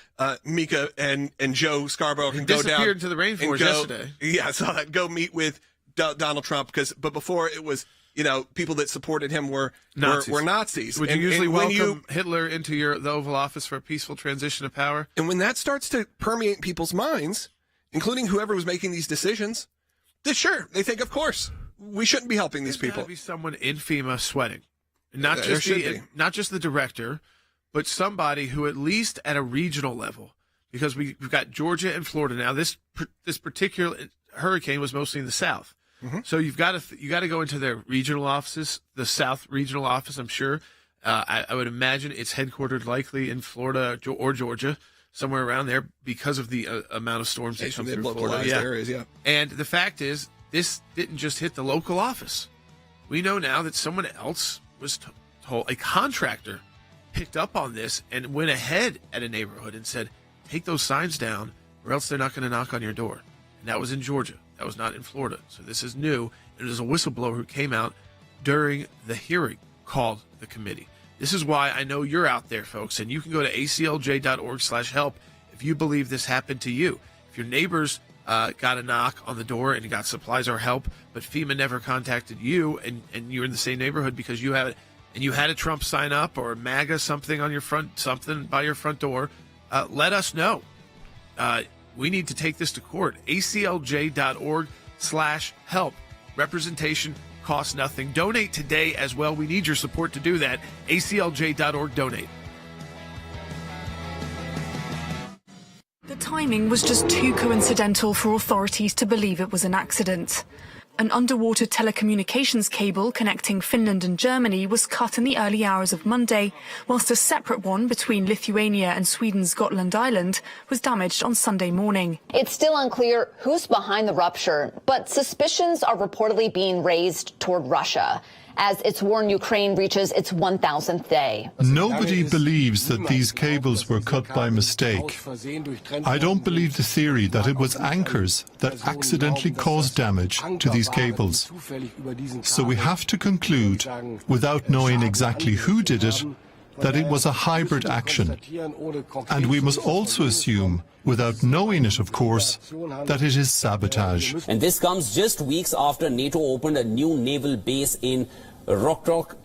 Speaker 11: Mika and Joe Scarborough can go down.
Speaker 2: Disappeared into the rainforest yesterday.
Speaker 11: Yeah, I saw that. Go meet with Donald Trump but before it was. People that supported him were Nazis.
Speaker 2: Would you usually welcome Hitler into the Oval Office for a peaceful transition of power?
Speaker 11: And when that starts to permeate people's minds, including whoever was making these decisions, they think, of course, we shouldn't be helping these people.
Speaker 2: There's got to be someone in FEMA sweating. Not just the director, but somebody who at least at a regional level, because we've got Georgia and Florida now. This particular hurricane was mostly in the South. Mm-hmm. So you got to go into their regional offices, the South regional office. I'm sure. I would imagine it's headquartered likely in Florida or Georgia, somewhere around there, because of the amount of storms that come through Florida.
Speaker 11: Areas, yeah.
Speaker 2: And the fact is, this didn't just hit the local office. We know now that someone else was told, a contractor picked up on this and went ahead at a neighborhood and said, "Take those signs down, or else they're not going to knock on your door." And that was in Georgia. That was not in Florida. So this is new. It is a whistleblower who came out during the hearing called the committee. This is why I know you're out there, folks, and you can go to aclj.org/help if you believe this happened to you. If your neighbors got a knock on the door and got supplies or help, but FEMA never contacted you, and you're in the same neighborhood because you had a Trump sign up or a MAGA something on your something by your front door, let us know. We need to take this to court. aclj.org/help. Representation costs nothing. Donate today as well. We need your support to do that. aclj.org, donate.
Speaker 15: The timing was just too coincidental for authorities to believe it was an accident. An underwater telecommunications cable connecting Finland and Germany was cut in the early hours of Monday, whilst a separate one between Lithuania and Sweden's Gotland Island was damaged on Sunday morning.
Speaker 16: It's still unclear who's behind the rupture, but suspicions are reportedly being raised toward Russia as its war in Ukraine reaches its 1,000th day.
Speaker 17: Nobody believes that these cables were cut by mistake. I don't believe the theory that it was anchors that accidentally caused damage to these cables. So we have to conclude, without knowing exactly who did it, that it was a hybrid action. And we must also assume, without knowing it, of course, that it is sabotage.
Speaker 18: And this comes just weeks after NATO opened a new naval base in Rotork,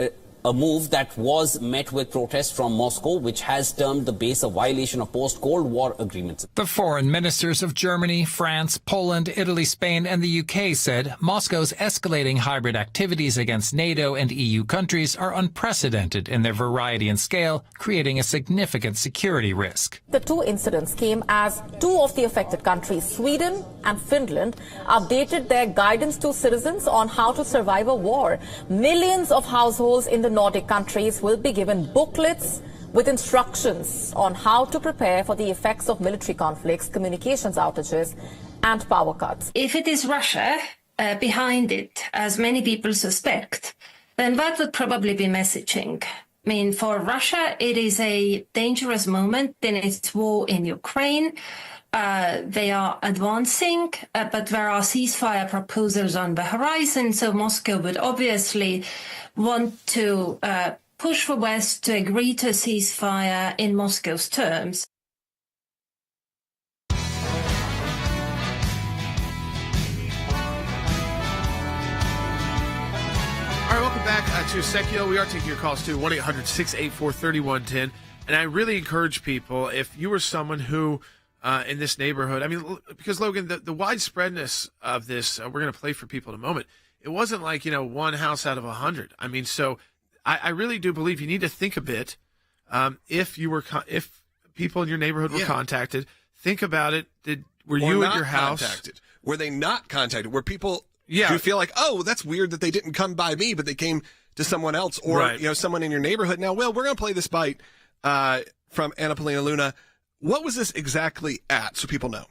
Speaker 18: a move that was met with protests from Moscow, which has termed the base a violation of post-Cold War agreements.
Speaker 19: The foreign ministers of Germany, France, Poland, Italy, Spain and the UK said Moscow's escalating hybrid activities against NATO and EU countries are unprecedented in their variety and scale, creating a significant security risk.
Speaker 20: The two incidents came as two of the affected countries, Sweden and Finland, updated their guidance to citizens on how to survive a war. Millions of households in the Nordic countries will be given booklets with instructions on how to prepare for the effects of military conflicts, communications outages, and power cuts.
Speaker 21: If it is Russia behind it, as many people suspect, then that would probably be messaging. I mean, for Russia, it is a dangerous moment in its war in Ukraine. They are advancing, but there are ceasefire proposals on the horizon, so Moscow would obviously want to push the West to agree to a ceasefire in Moscow's terms.
Speaker 2: All right, welcome back to Sekulow. We are taking your calls too, 1-800-684-3110. And I really encourage people, if you were someone who, in this neighborhood, I mean, because Logan, the widespreadness of this, we're going to play for people in a moment. It wasn't like, one house out of 100. I mean, so I really do believe you need to think a bit. If people in your neighborhood were contacted, think about it. Were you at your house?
Speaker 11: Contacted? Were they not contacted? Were people who feel like, oh, that's weird that they didn't come by me, but they came to someone else, or someone in your neighborhood? Now, we're going to play this bite from Anna Polina Luna. What was this exactly at, so people know?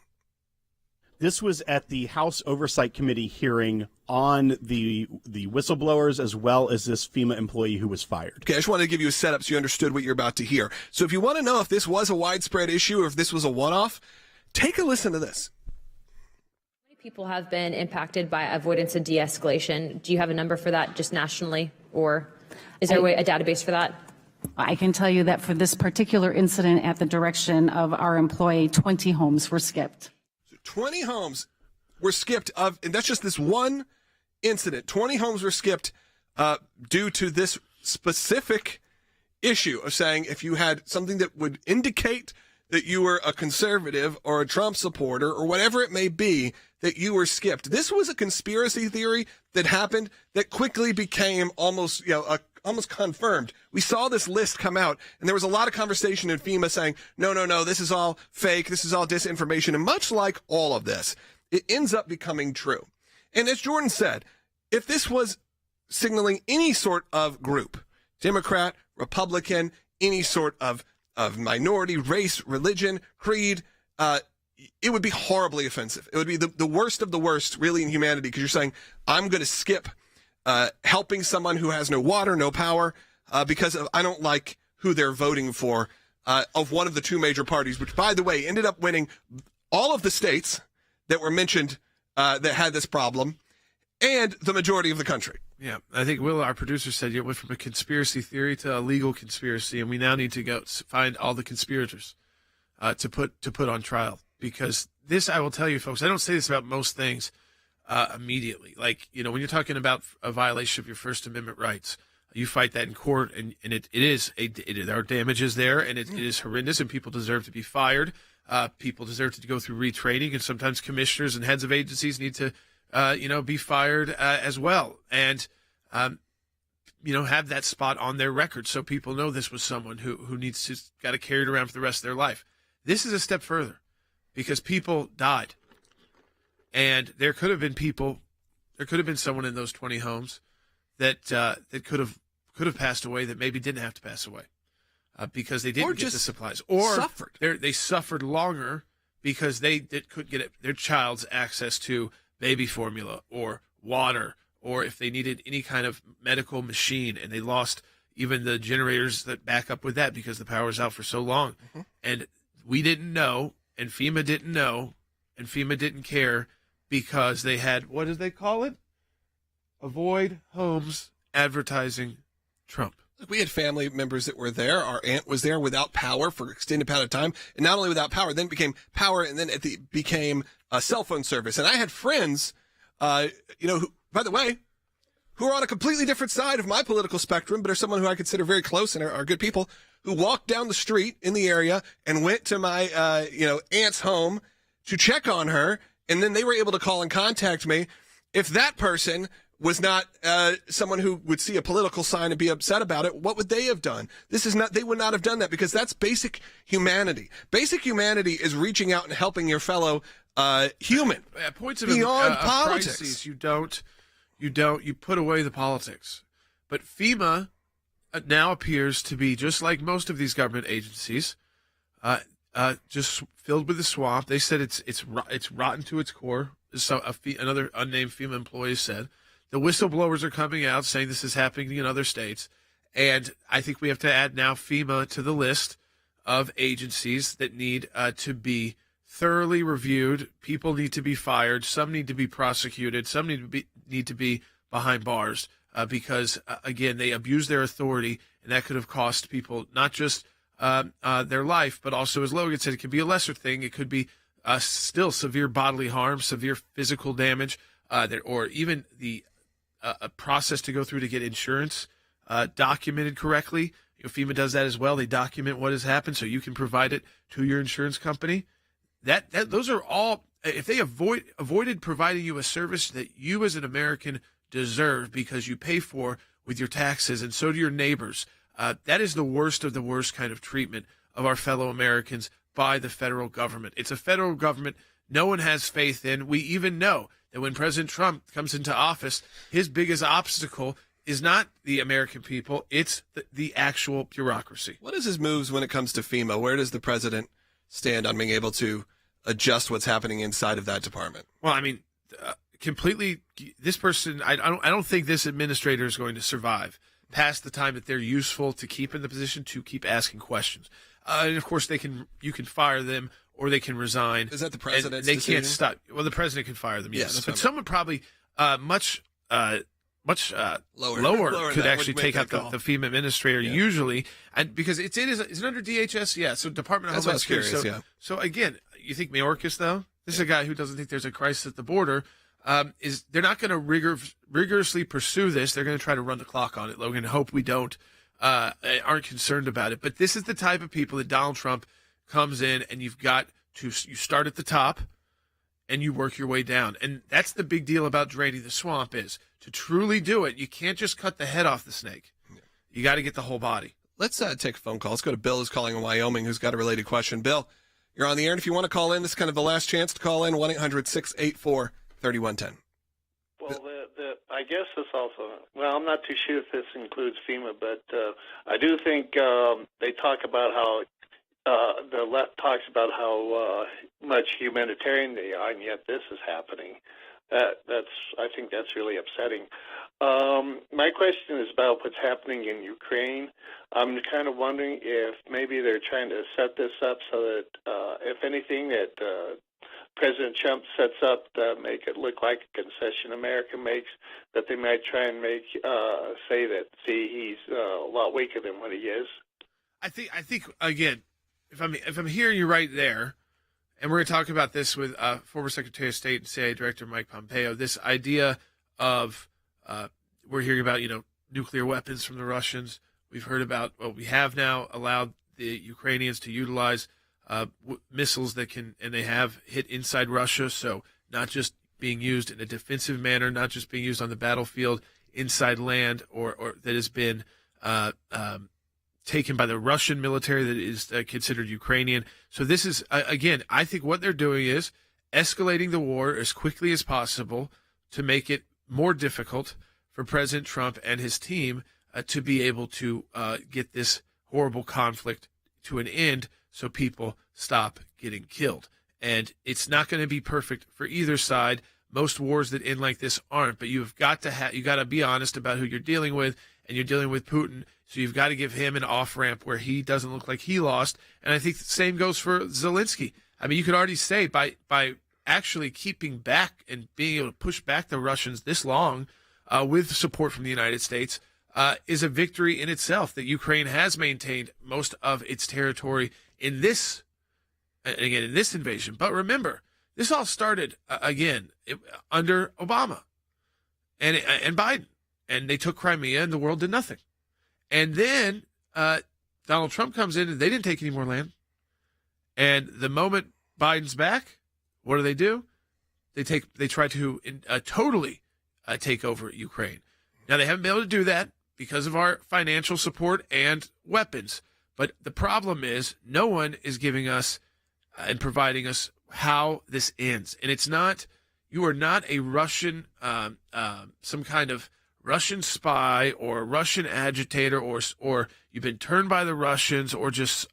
Speaker 22: This was at the House Oversight Committee hearing on the whistleblowers, as well as this FEMA employee who was fired.
Speaker 11: Okay, I just wanted to give you a setup so you understood what you're about to hear. So if you want to know if this was a widespread issue or if this was a one-off, take a listen to this.
Speaker 23: How many people have been impacted by avoidance and de-escalation? Do you have a number for that just nationally, or is there a database for that?
Speaker 5: I can tell you that for this particular incident at the direction of our employee, 20 homes were skipped.
Speaker 11: 20 homes were skipped and that's just this one incident. 20 homes were skipped due to this specific issue of saying if you had something that would indicate that you were a conservative or a Trump supporter or whatever it may be, that you were skipped. This was a conspiracy theory that happened that quickly became almost confirmed. We saw this list come out, and there was a lot of conversation in FEMA saying, no, this is all fake, this is all disinformation. And much like all of this, it ends up becoming true. And as Jordan said, if this was signaling any sort of group, Democrat, Republican, any sort of minority, race, religion, creed, it would be horribly offensive. It would be the worst of the worst, really, in humanity, because you're saying, I'm going to skip helping someone who has no water, no power, because I don't like who they're voting for, of one of the two major parties, which, by the way, ended up winning all of the states that were mentioned that had this problem, and the majority of the country.
Speaker 2: Yeah, I think Will, our producer, said it went from a conspiracy theory to a legal conspiracy, and we now need to go find all the conspirators to put on trial. Because this, I will tell you, folks, I don't say this about most things immediately. Like, when you're talking about a violation of your First Amendment rights, you fight that in court, and there are damages there, and it is horrendous, and people deserve to be fired. People deserve to go through retraining, and sometimes commissioners and heads of agencies need to be fired as well, and have that spot on their record so people know this was someone who got to carry it around for the rest of their life. This is a step further, because people died. And there could have been someone in those 20 homes that could have passed away that maybe didn't have to pass away because they didn't get the supplies, or
Speaker 11: suffered.
Speaker 2: They suffered longer because they couldn't get their child's access to baby formula or water, or if they needed any kind of medical machine, and they lost even the generators that back up with that because the power was out for so long.
Speaker 11: Mm-hmm.
Speaker 2: And we didn't know, and FEMA didn't know, and FEMA didn't care because they had, what did they call it? Avoid homes advertising Trump.
Speaker 11: We had family members that were there. Our aunt was there without power for an extended period of time. And not only without power, then it became power, and then it became a cell phone service. And I had friends, who, by the way, who are on a completely different side of my political spectrum, but are someone who I consider very close and are good people, who walked down the street in the area and went to my, aunt's home to check on her. And then they were able to call and contact me. If that person was not someone who would see a political sign and be upset about it, what would they have done? They would not have done that, because that's basic humanity. Basic humanity is reaching out and helping your fellow human.
Speaker 2: At points of
Speaker 11: beyond politics.
Speaker 2: Crises, you put away the politics. But FEMA now appears to be, just like most of these government agencies, just filled with the swamp. They said it's rotten to its core. So another unnamed FEMA employee said. The whistleblowers are coming out saying this is happening in other states. And I think we have to add now FEMA to the list of agencies that need to be thoroughly reviewed. People need to be fired. Some need to be prosecuted. Some need to be behind bars because, again, they abuse their authority, and that could have cost people not just their life, but also, as Logan said, it could be a lesser thing. It could be still severe bodily harm, severe physical damage, or even a process to go through to get insurance documented correctly. FEMA does that as well. They document what has happened so you can provide it to your insurance company. Those are all, if they avoided providing you a service that you as an American deserve because you pay for with your taxes, and so do your neighbors, that is the worst of the worst kind of treatment of our fellow Americans by the federal government. It's a federal government no one has faith in. We even know that when President Trump comes into office, his biggest obstacle is not the American people, it's the actual bureaucracy.
Speaker 11: What is his moves when it comes to FEMA? Where does the president stand on being able to adjust what's happening inside of that department?
Speaker 2: Well, I mean, completely, this person, I don't think this administrator is going to survive past the time that they're useful to keep in the position to keep asking questions. And of course, you can fire them, or they can resign.
Speaker 11: Is that the president's
Speaker 2: They
Speaker 11: decision?
Speaker 2: can't stop. Well, the president can fire them, yes. But someone probably much lower could actually take out the FEMA administrator usually, and because is it under DHS? Yeah, so Department of Homeland Security. So again, you think Mayorkas though? This is a guy who doesn't think there's a crisis at the border. They're not going to rigorously pursue this. They're going to try to run the clock on it, Logan. Hope we aren't concerned about it. But this is the type of people that Donald Trump comes in, and you start at the top and you work your way down. And that's the big deal about draining the swamp, is to truly do it, you can't just cut the head off the snake. You got to get the whole body.
Speaker 11: Let's take a phone call. Let's go to Bill, who's calling in Wyoming, who's got a related question. Bill, you're on the air, and if you want to call in, this is kind of the last chance to call in, 1-800-684-3110.
Speaker 3: Well, I guess this also, well, I'm not too sure if this includes FEMA, but I do think they talk about how the left talks about how much humanitarian they are, and yet this is happening. I think that's really upsetting. My question is about what's happening in Ukraine. I'm kind of wondering if maybe they're trying to set this up so that, if anything, that President Trump sets up to make it look like a concession America makes, that they might try and say that, he's a lot weaker than what he is.
Speaker 2: I think again, if I'm hearing you right there, and we're going to talk about this with former Secretary of State and CIA Director Mike Pompeo, this idea of we're hearing about nuclear weapons from the Russians. We've heard about, we have now allowed the Ukrainians to utilize missiles that they have hit inside Russia, so not just being used in a defensive manner, not just being used on the battlefield inside land, or that has been taken by the Russian military that is considered Ukrainian. So this is, again, I think what they're doing is escalating the war as quickly as possible to make it more difficult for President Trump and his team to be able to get this horrible conflict to an end so people stop getting killed. And it's not going to be perfect for either side. Most wars that end like this aren't, but you've got to you got to be honest about who you're dealing with, and you're dealing with Putin, so you've got to give him an off-ramp where he doesn't look like he lost. And I think the same goes for Zelensky. I mean, you could already say by actually keeping back and being able to push back the Russians this long with support from the United States is a victory in itself, that Ukraine has maintained most of its territory in this, again, in this invasion. But remember, this all started, under Obama and Biden. And they took Crimea and the world did nothing. And then Donald Trump comes in and they didn't take any more land. And the moment Biden's back, what do? They try to totally take over Ukraine. Now, they haven't been able to do that because of our financial support and weapons. But the problem is no one is giving us and providing us how this ends. And it's not, you are not a Russian, some kind of Russian spy or Russian agitator, or you've been turned by the Russians, or just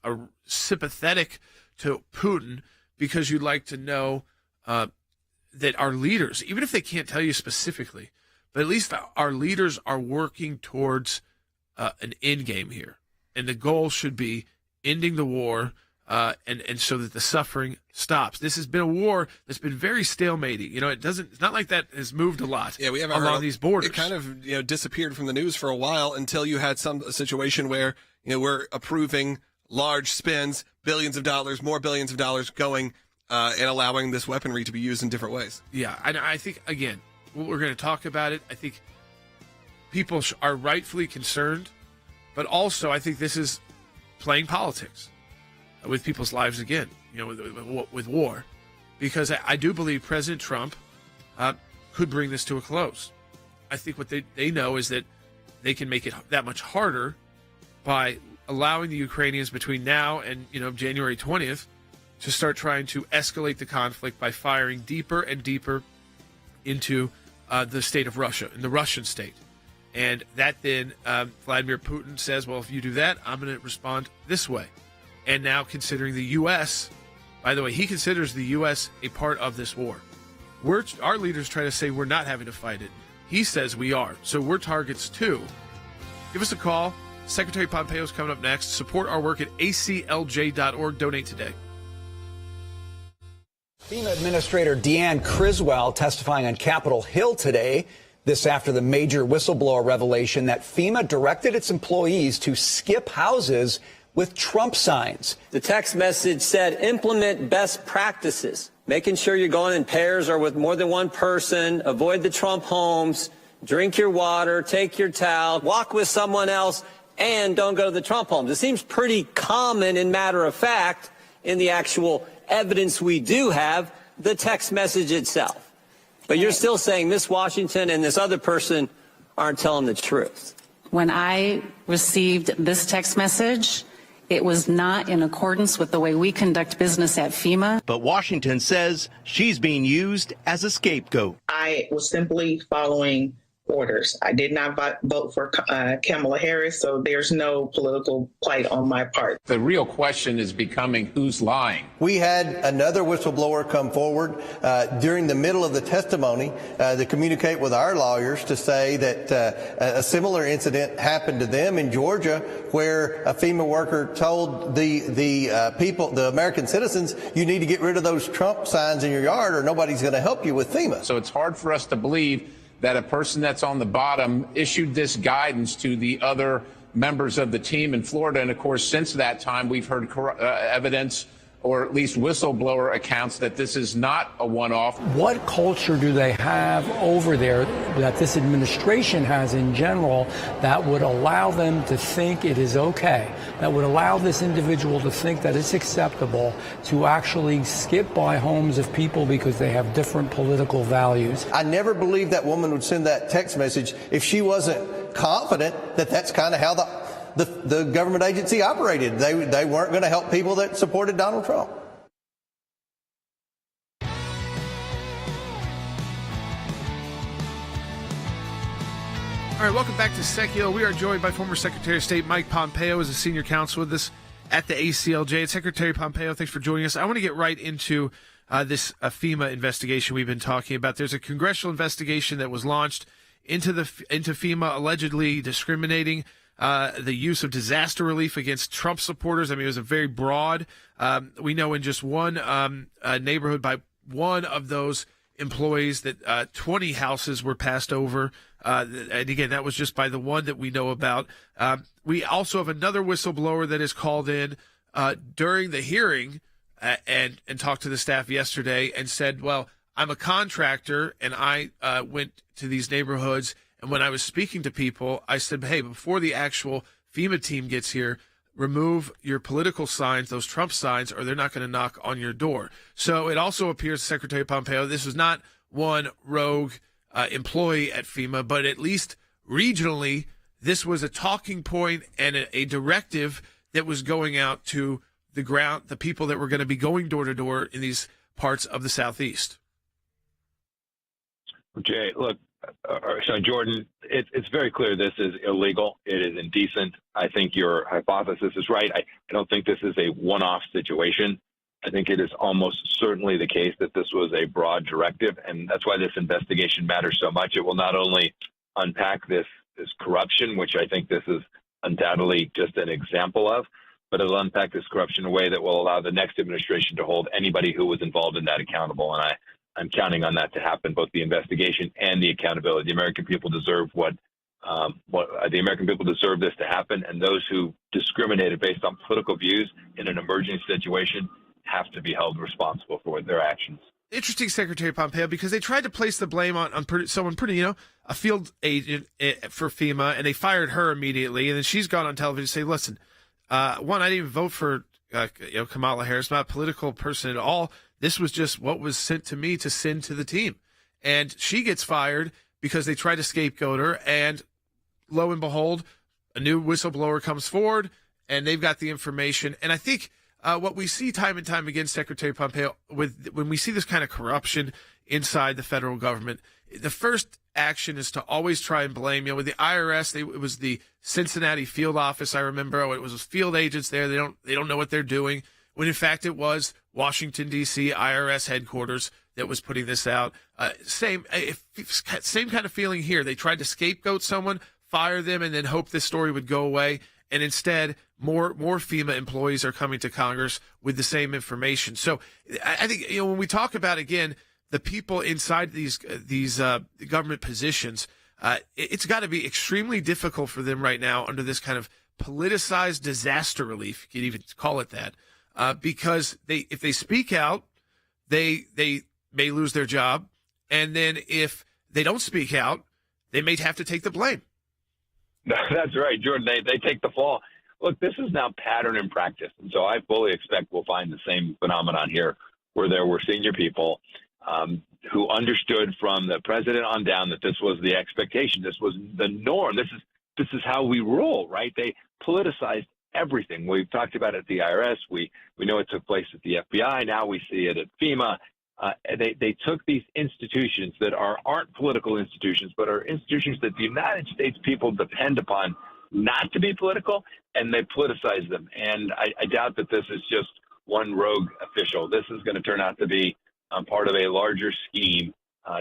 Speaker 2: sympathetic to Putin because you'd like to know that our leaders, even if they can't tell you specifically, but at least our leaders are working towards an end game here. And the goal should be ending the war, and so that the suffering stops. This has been a war that's been very stalemating. You know, it's not like that has moved a lot.
Speaker 11: Yeah, we haven't
Speaker 2: along these borders.
Speaker 11: It kind of disappeared from the news for a while until you had a situation where we're approving large spends, billions of dollars, more billions of dollars going and allowing this weaponry to be used in different ways.
Speaker 2: Yeah, and I think, again, we're going to talk about it. I think people are rightfully concerned, but also I think this is playing politics with people's lives again, with war, because I do believe President Trump could bring this to a close. I think what they know is that they can make it that much harder by allowing the Ukrainians between now and January 20th to start trying to escalate the conflict by firing deeper and deeper into the state of Russia, in the Russian state. And that then Vladimir Putin says, well, if you do that, I'm going to respond this way. And now considering the U.S., by the way, he considers the U.S. a part of this war. Our leaders try to say we're not having to fight it. He says we are. So we're targets too. Give us a call. Secretary Pompeo's coming up next. Support our work at aclj.org. Donate today.
Speaker 4: FEMA Administrator Deanne Criswell testifying on Capitol Hill today. This after the major whistleblower revelation that FEMA directed its employees to skip houses with Trump signs.
Speaker 6: The text message said, implement best practices, making sure you're going in pairs or with more than one person, avoid the Trump homes, drink your water, take your towel, walk with someone else, and don't go to the Trump homes. It seems pretty common and matter of fact in the actual evidence we do have, the text message itself. But you're still saying Miss Washington and this other person aren't telling the truth.
Speaker 5: When I received this text message, it was not in accordance with the way we conduct business at FEMA.
Speaker 7: But Washington says she's being used as a scapegoat.
Speaker 24: I was simply following orders. I did not vote for Kamala Harris, so there's no political plight on my part.
Speaker 8: The real question is becoming who's lying.
Speaker 9: We had another whistleblower come forward during the middle of the testimony to communicate with our lawyers to say that a similar incident happened to them in Georgia, where a FEMA worker told the people, the American citizens, you need to get rid of those Trump signs in your yard or nobody's going to help you with FEMA.
Speaker 8: So it's hard for us to believe that a person that's on the bottom issued this guidance to the other members of the team in Florida. And of course, since that time, we've heard evidence, or at least whistleblower accounts, that this is not a one-off.
Speaker 10: What culture do they have over there that this administration has in general that would allow them to think it is okay, that would allow this individual to think that it's acceptable to actually skip by homes of people because they have different political values?
Speaker 9: I never believed that woman would send that text message if she wasn't confident that that's kind of how the government agency operated. They weren't going to help people that supported Donald Trump.
Speaker 2: All right, welcome back to Sekulow. We are joined by former Secretary of State Mike Pompeo as a senior counsel with us at the ACLJ. And Secretary Pompeo, thanks for joining us. I want to get right into this FEMA investigation we've been talking about. There's a congressional investigation that was launched into FEMA allegedly discriminating the use of disaster relief against Trump supporters. I mean, it was a very broad. We know in just one neighborhood by one of those employees that 20 houses were passed over. And again, that was just by the one that we know about. We also have another whistleblower that is called in during the hearing and talked to the staff yesterday and said, well, I'm a contractor and I went to these neighborhoods. And when I was speaking to people, I said, hey, before the actual FEMA team gets here, remove your political signs, those Trump signs, or they're not going to knock on your door. So it also appears, Secretary Pompeo, this was not one rogue employee at FEMA, but at least regionally, this was a talking point and a directive that was going out to the ground, the people that were going to be going door to door in these parts of the Southeast.
Speaker 1: Jay, look, so Jordan, it's very clear this is illegal. It is indecent. I think your hypothesis is right. I don't think this is a one-off situation. I think it is almost certainly the case that this was a broad directive, and that's why this investigation matters so much. It will not only unpack this corruption, which I think this is undoubtedly just an example of, but it'll unpack this corruption in a way that will allow the next administration to hold anybody who was involved in that accountable. And I'm counting on that to happen, both the investigation and the accountability. The American people deserve the American people deserve this to happen, and those who discriminated based on political views in an emerging situation have to be held responsible for their actions.
Speaker 2: Interesting, Secretary Pompeo, because they tried to place the blame on someone pretty, a field agent for FEMA, and they fired her immediately, and then she's gone on television to say, listen, one, I didn't even vote for Kamala Harris, not a political person at all. This was just what was sent to me to send to the team. And she gets fired because they tried to scapegoat her, and lo and behold, a new whistleblower comes forward, and they've got the information. And I think what we see time and time again, Secretary Pompeo, when we see this kind of corruption inside the federal government, the first action is to always try and blame. With the IRS, it was the Cincinnati field office. I remember it was field agents there. They don't know what they're doing. When in fact it was Washington D.C. IRS headquarters that was putting this out. Same kind of feeling here. They tried to scapegoat someone, fire them, and then hope this story would go away. And instead, more FEMA employees are coming to Congress with the same information. So I think when we talk about, again, the people inside these government positions, it's got to be extremely difficult for them right now under this kind of politicized disaster relief, you could even call it that, because if they speak out, they may lose their job, and then if they don't speak out, they may have to take the blame.
Speaker 1: That's right, Jordan. They take the fall. Look, this is now pattern in practice, and so I fully expect we'll find the same phenomenon here, where there were senior people who understood from the president on down that this was the expectation, this was the norm, this is how we roll, right? They politicized everything. We've talked about it at the IRS. We know it took place at the FBI. Now we see it at FEMA. They took these institutions that aren't political institutions, but are institutions that the United States people depend upon not to be political, and they politicized them. And I doubt that this is just one rogue official. This is going to turn out to be part of a larger scheme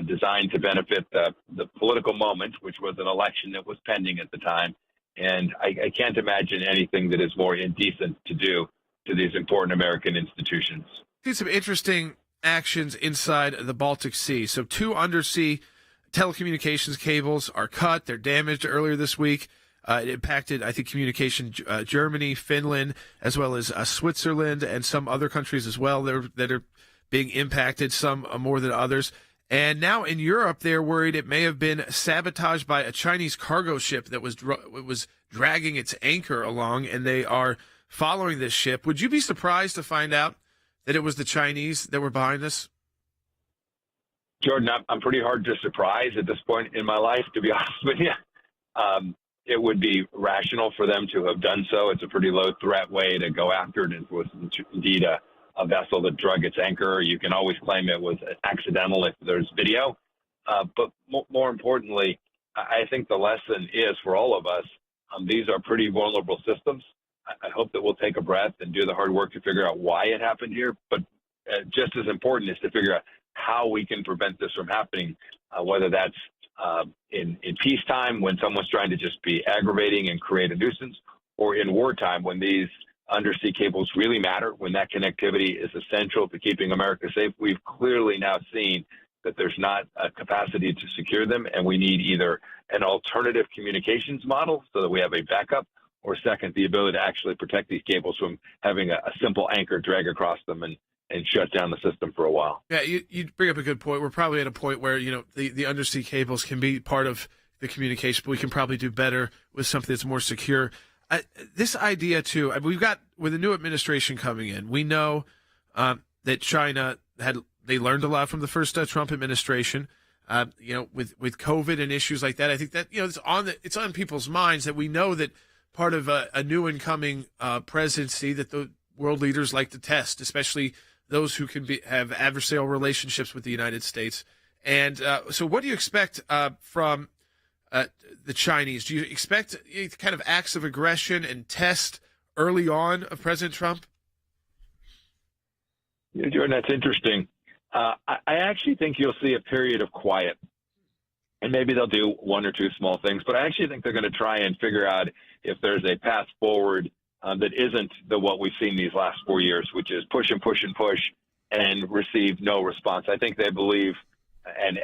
Speaker 1: designed to benefit the political moment, which was an election that was pending at the time. And I can't imagine anything that is more indecent to do to these important American institutions.
Speaker 2: See some interesting actions inside the Baltic Sea. So 2 undersea telecommunications cables are cut. They're damaged earlier this week. It impacted, I think, communication Germany, Finland, as well as Switzerland and some other countries as well that are being impacted, some more than others. And now in Europe, they're worried it may have been sabotaged by a Chinese cargo ship that was dragging its anchor along, and they are following this ship. Would you be surprised to find out that it was the Chinese that were behind this?
Speaker 1: Jordan, I'm pretty hard to surprise at this point in my life, to be honest with you. it would be rational for them to have done so. It's a pretty low threat way to go after it. It was indeed a vessel that drug its anchor. You can always claim it was accidental if there's video. But more importantly, I think the lesson is for all of us, these are pretty vulnerable systems. I hope that we'll take a breath and do the hard work to figure out why it happened here. But just as important is to figure out how we can prevent this from happening, whether that's in peacetime when someone's trying to just be aggravating and create a nuisance, or in wartime when these undersea cables really matter, when that connectivity is essential to keeping America safe. We've clearly now seen that there's not a capacity to secure them, and we need either an alternative communications model so that we have a backup, or second, the ability to actually protect these cables from having a simple anchor drag across them and shut down the system for a while.
Speaker 2: Yeah, you bring up a good point. We're probably at a point where, the undersea cables can be part of the communication, but we can probably do better with something that's more secure. This idea, too, we've got, with the new administration coming in, we know that China they learned a lot from the first Trump administration. With COVID and issues like that, I think that, it's on people's minds that we know that part of a new incoming presidency that the world leaders like to test, especially those who can have adversarial relationships with the United States. And so what do you expect from the Chinese? Do you expect kind of acts of aggression and test early on of President Trump?
Speaker 1: Yeah, Jordan, that's interesting. I actually think you'll see a period of quiet, and maybe they'll do one or two small things, but I actually think they're going to try and figure out if there's a path forward that isn't what we've seen these last 4 years, which is push and push and push and receive no response. I think they believe and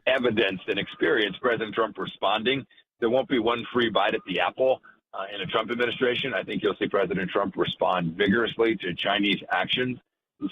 Speaker 1: evidenced and experienced President Trump responding. There won't be one free bite at the apple in a Trump administration. I think you'll see President Trump respond vigorously to Chinese actions.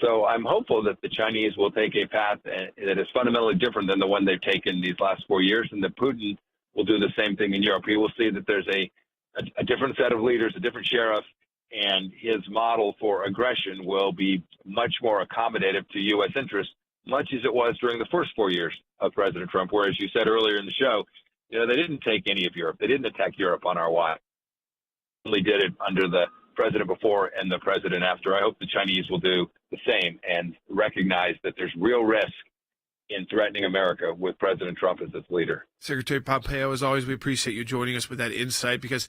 Speaker 1: So I'm hopeful that the Chinese will take a path that is fundamentally different than the one they've taken these last 4 years, and that Putin will do the same thing in Europe. He will see that there's a different set of leaders, a different sheriff, and his model for aggression will be much more accommodative to U.S. interests, much as it was during the first 4 years of President Trump, where, as you said earlier in the show, they didn't take any of Europe. They didn't attack Europe on our watch. They only did it under the president before and the president after. I hope the Chinese will do the same and recognize that there's real risk in threatening America with President Trump as its leader.
Speaker 2: Secretary Pompeo, as always, we appreciate you joining us with that insight, because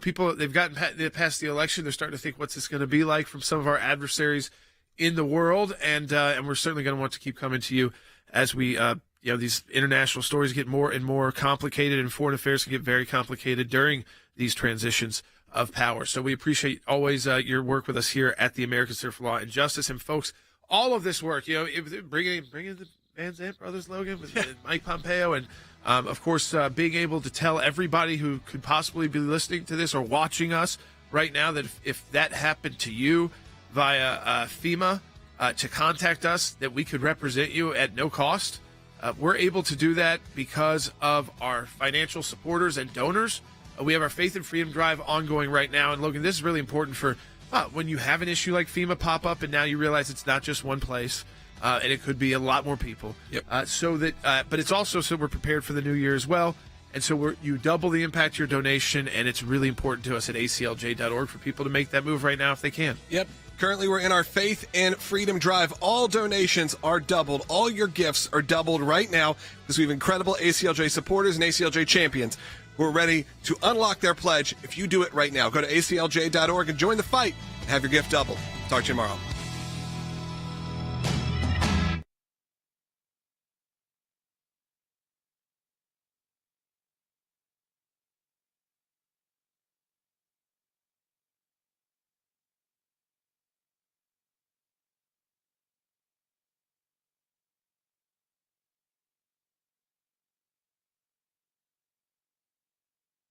Speaker 2: people, they've gotten past the election. They're starting to think, what's this going to be like from some of our adversaries in the world, and we're certainly going to want to keep coming to you as we these international stories get more and more complicated, and foreign affairs can get very complicated during these transitions of power. So we appreciate always your work with us here at the American Center for Law and Justice. And folks, all of this work, bringing the Van Zant brothers, Logan, with Mike Pompeo, and of course being able to tell everybody who could possibly be listening to this or watching us right now that if that happened to you via FEMA, to contact us, that we could represent you at no cost. We're able to do that because of our financial supporters and donors. We have our Faith and Freedom Drive ongoing right now. And Logan, this is really important for when you have an issue like FEMA pop up and now you realize it's not just one place and it could be a lot more people. Yep. But it's also so we're prepared for the new year as well. And so you double the impact of your donation, and it's really important to us at ACLJ.org for people to make that move right now if they can.
Speaker 11: Yep. Currently, we're in our Faith and Freedom Drive. All donations are doubled. All your gifts are doubled right now because we have incredible ACLJ supporters and ACLJ champions who are ready to unlock their pledge if you do it right now. Go to ACLJ.org and join the fight and have your gift doubled. Talk to you tomorrow.